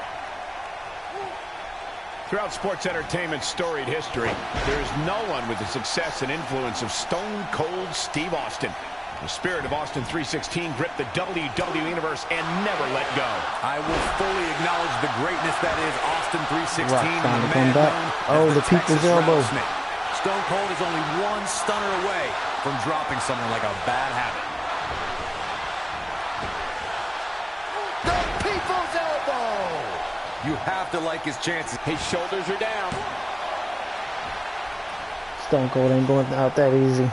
Throughout sports entertainment's storied history, there is no one with the success and influence of Stone Cold Steve Austin. The spirit of Austin 316 gripped the WWE Universe and never let go. I will fully acknowledge the greatness that is Austin 316 and the come man back. known Oh, as the people's Texas elbow. Rattlesnake. Stone Cold is only one stunner away from dropping someone like a bad habit. The people's elbow! You have to like his chances. His shoulders are down. Stone Cold ain't going out that easy.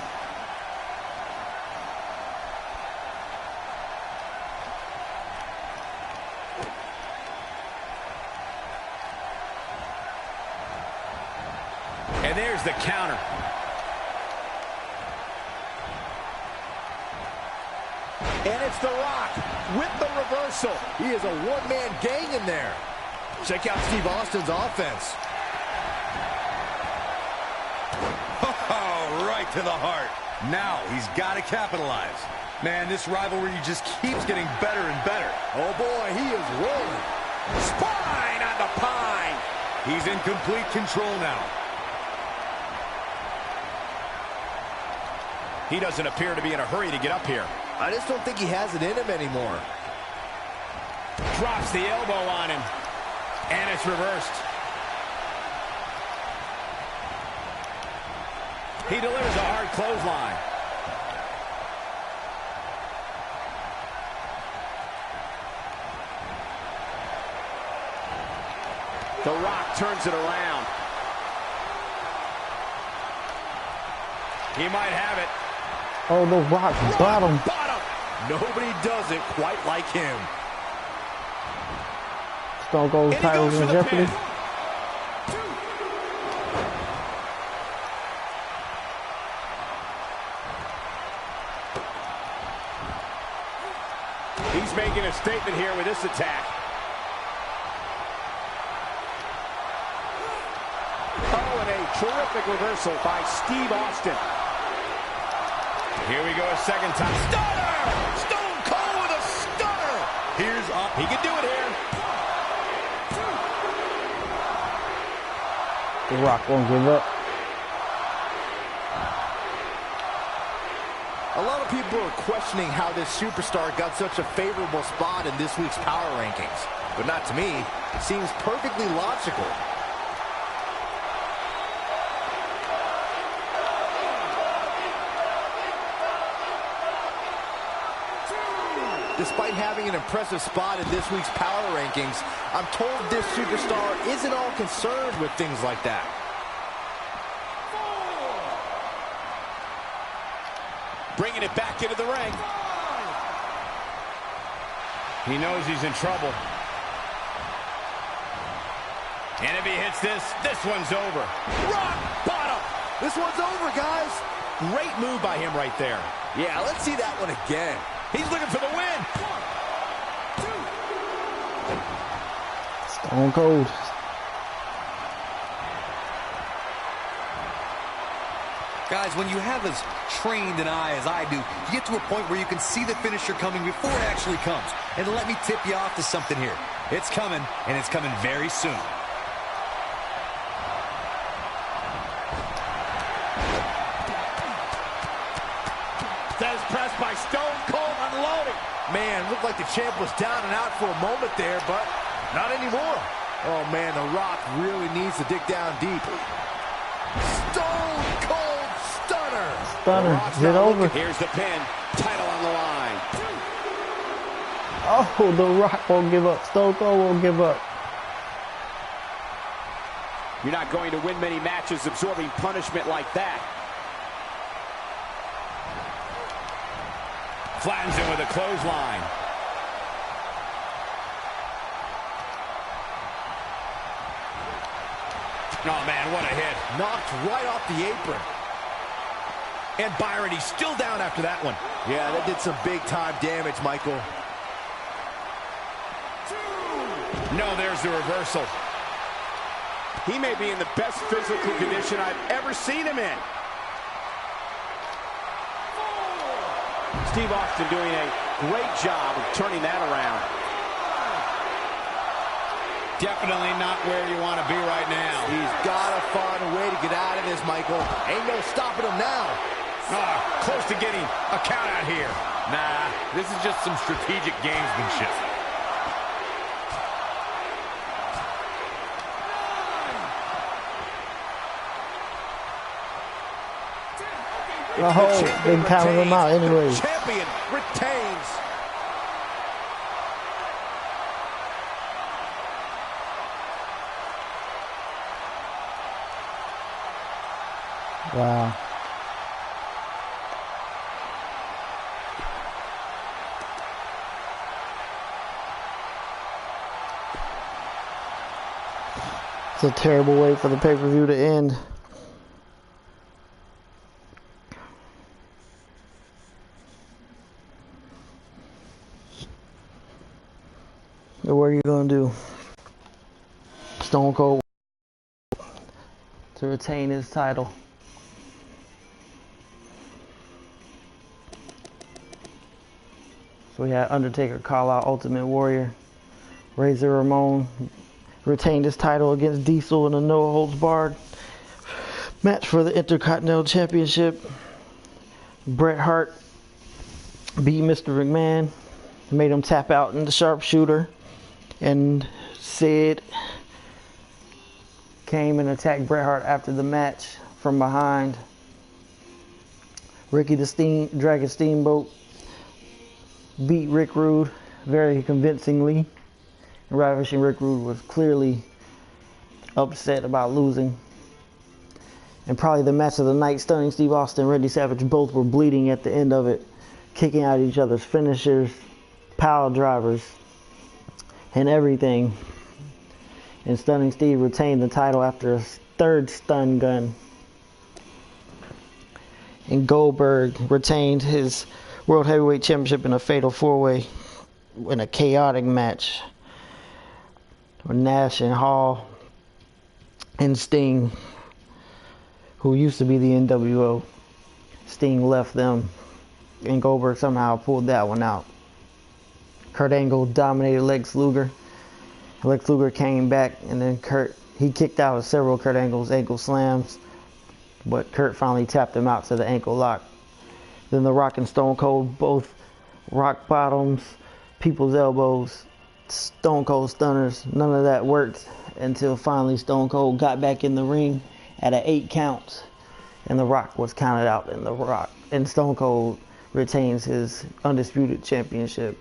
And it's The Rock with the reversal. He is a one-man gang in there. Check out Steve Austin's offense. Oh, right to the heart. Now he's got to capitalize. Man, this rivalry just keeps getting better and better. Oh, boy, he is rolling. Spine on the pine. He's in complete control now. He doesn't appear to be in a hurry to get up here. I just don't think he has it in him anymore. Drops the elbow on him. And it's reversed. He delivers a hard clothesline. The Rock turns it around. He might have it. Oh, The Rock bottom. Nobody does it quite like him. Stone Cold titles in jeopardy. He's making a statement here with this attack. Oh, and a terrific reversal by Steve Austin. Here we go a second time. Stunner! Stone Cold with a stunner! He can do it here. The Rock won't give up. A lot of people are questioning how this superstar got such a favorable spot in this week's power rankings. But not to me. It seems perfectly logical. Despite having an impressive spot in this week's power rankings, I'm told this superstar isn't all concerned with things like that. Bringing it back into the ring. He knows he's in trouble. And if he hits this, this one's over. Rock bottom! This one's over, guys. Great move by him right there. Yeah, let's see that one again. He's looking for the win. 1, 2, 3. Stone Cold. Guys, when you have as trained an eye as I do, you get to a point where you can see the finisher coming before it actually comes. And let me tip you off to something here. It's coming, and it's coming very soon. Says pressed by Stone Cold, unloading. Man, looked like the champ was down and out for a moment there, but not anymore. Oh, man, The Rock really needs to dig down deep. Stone Cold Stunner. Stunner. Is it over? Here's the pin. Title on the line. Oh, The Rock won't give up. Stone Cold won't give up. You're not going to win many matches absorbing punishment like that. Flattens him with a clothesline. Oh, man, what a hit. Knocked right off the apron. And Byron, he's still down after that one. Yeah, that did some big-time damage, Michael. No, there's the reversal. He may be in the best physical condition I've ever seen him in. Steve Austin doing a great job of turning that around. Definitely not where you want to be right now. He's got to find a way to get out of this, Michael. Ain't no stopping him now. Close to getting a count out here. Nah, this is just some strategic gamesmanship. Oh, they counted him out anyways. Champion retains. Wow. It's a terrible way for the pay-per-view to end. What are you gonna do? Stone Cold to retain his title. So we had Undertaker call out Ultimate Warrior. Razor Ramon retained his title against Diesel in a no-holds-barred match for the Intercontinental Championship. Bret Hart beat Mr. McMahon, made him tap out in the sharpshooter, and Sid came and attacked Bret Hart after the match from behind. Ricky the Dragon Steamboat beat Rick Rude very convincingly. Ravishing Rick Rude was clearly upset about losing. And probably the match of the night, Stunning Steve Austin and Randy Savage both were bleeding at the end of it, kicking out each other's finishers, pile drivers, and everything. And Stunning Steve retained the title after a third stun gun. And Goldberg retained his World Heavyweight Championship in a fatal four-way in a chaotic match with Nash and Hall and Sting, who used to be the NWO. Sting left them, and Goldberg somehow pulled that one out. Kurt Angle dominated Lex Luger. Lex Luger came back, and then he kicked out of several Kurt Angle's ankle slams, but Kurt finally tapped him out to the ankle lock. Then The Rock and Stone Cold, both rock bottoms, people's elbows, Stone Cold stunners. None of that worked until finally Stone Cold got back in the ring at an 8 count, and The Rock was counted out, and Stone Cold retains his undisputed championship.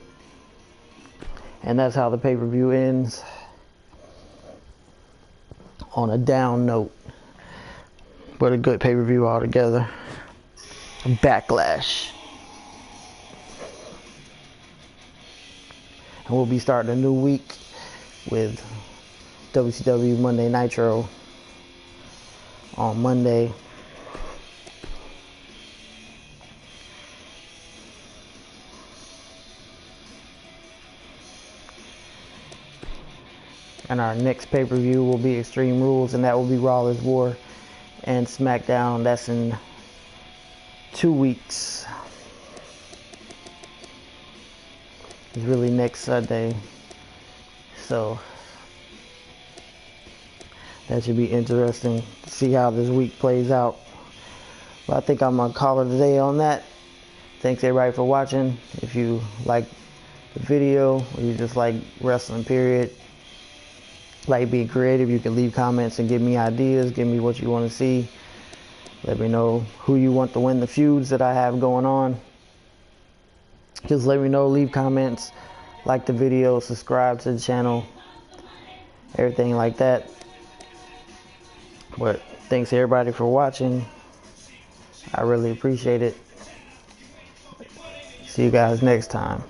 And that's how the pay-per-view ends, on a down note, but a good pay-per-view altogether. Backlash. And we'll be starting a new week with WCW Monday Nitro on Monday. And our next pay-per-view will be Extreme Rules, and that will be Raw is War and SmackDown. That's in 2 weeks. It's really next Sunday. So that should be interesting to see how this week plays out. But I think I'm going to call it a day on that. Thanks everybody for watching. If you like the video, or you just like wrestling period, like being creative, you can leave comments and give me ideas, give me what you want to see. Let me know who you want to win the feuds that I have going on. Just let me know, leave comments, like the video, subscribe to the channel, everything like that. But thanks everybody for watching. I really appreciate it. See you guys next time.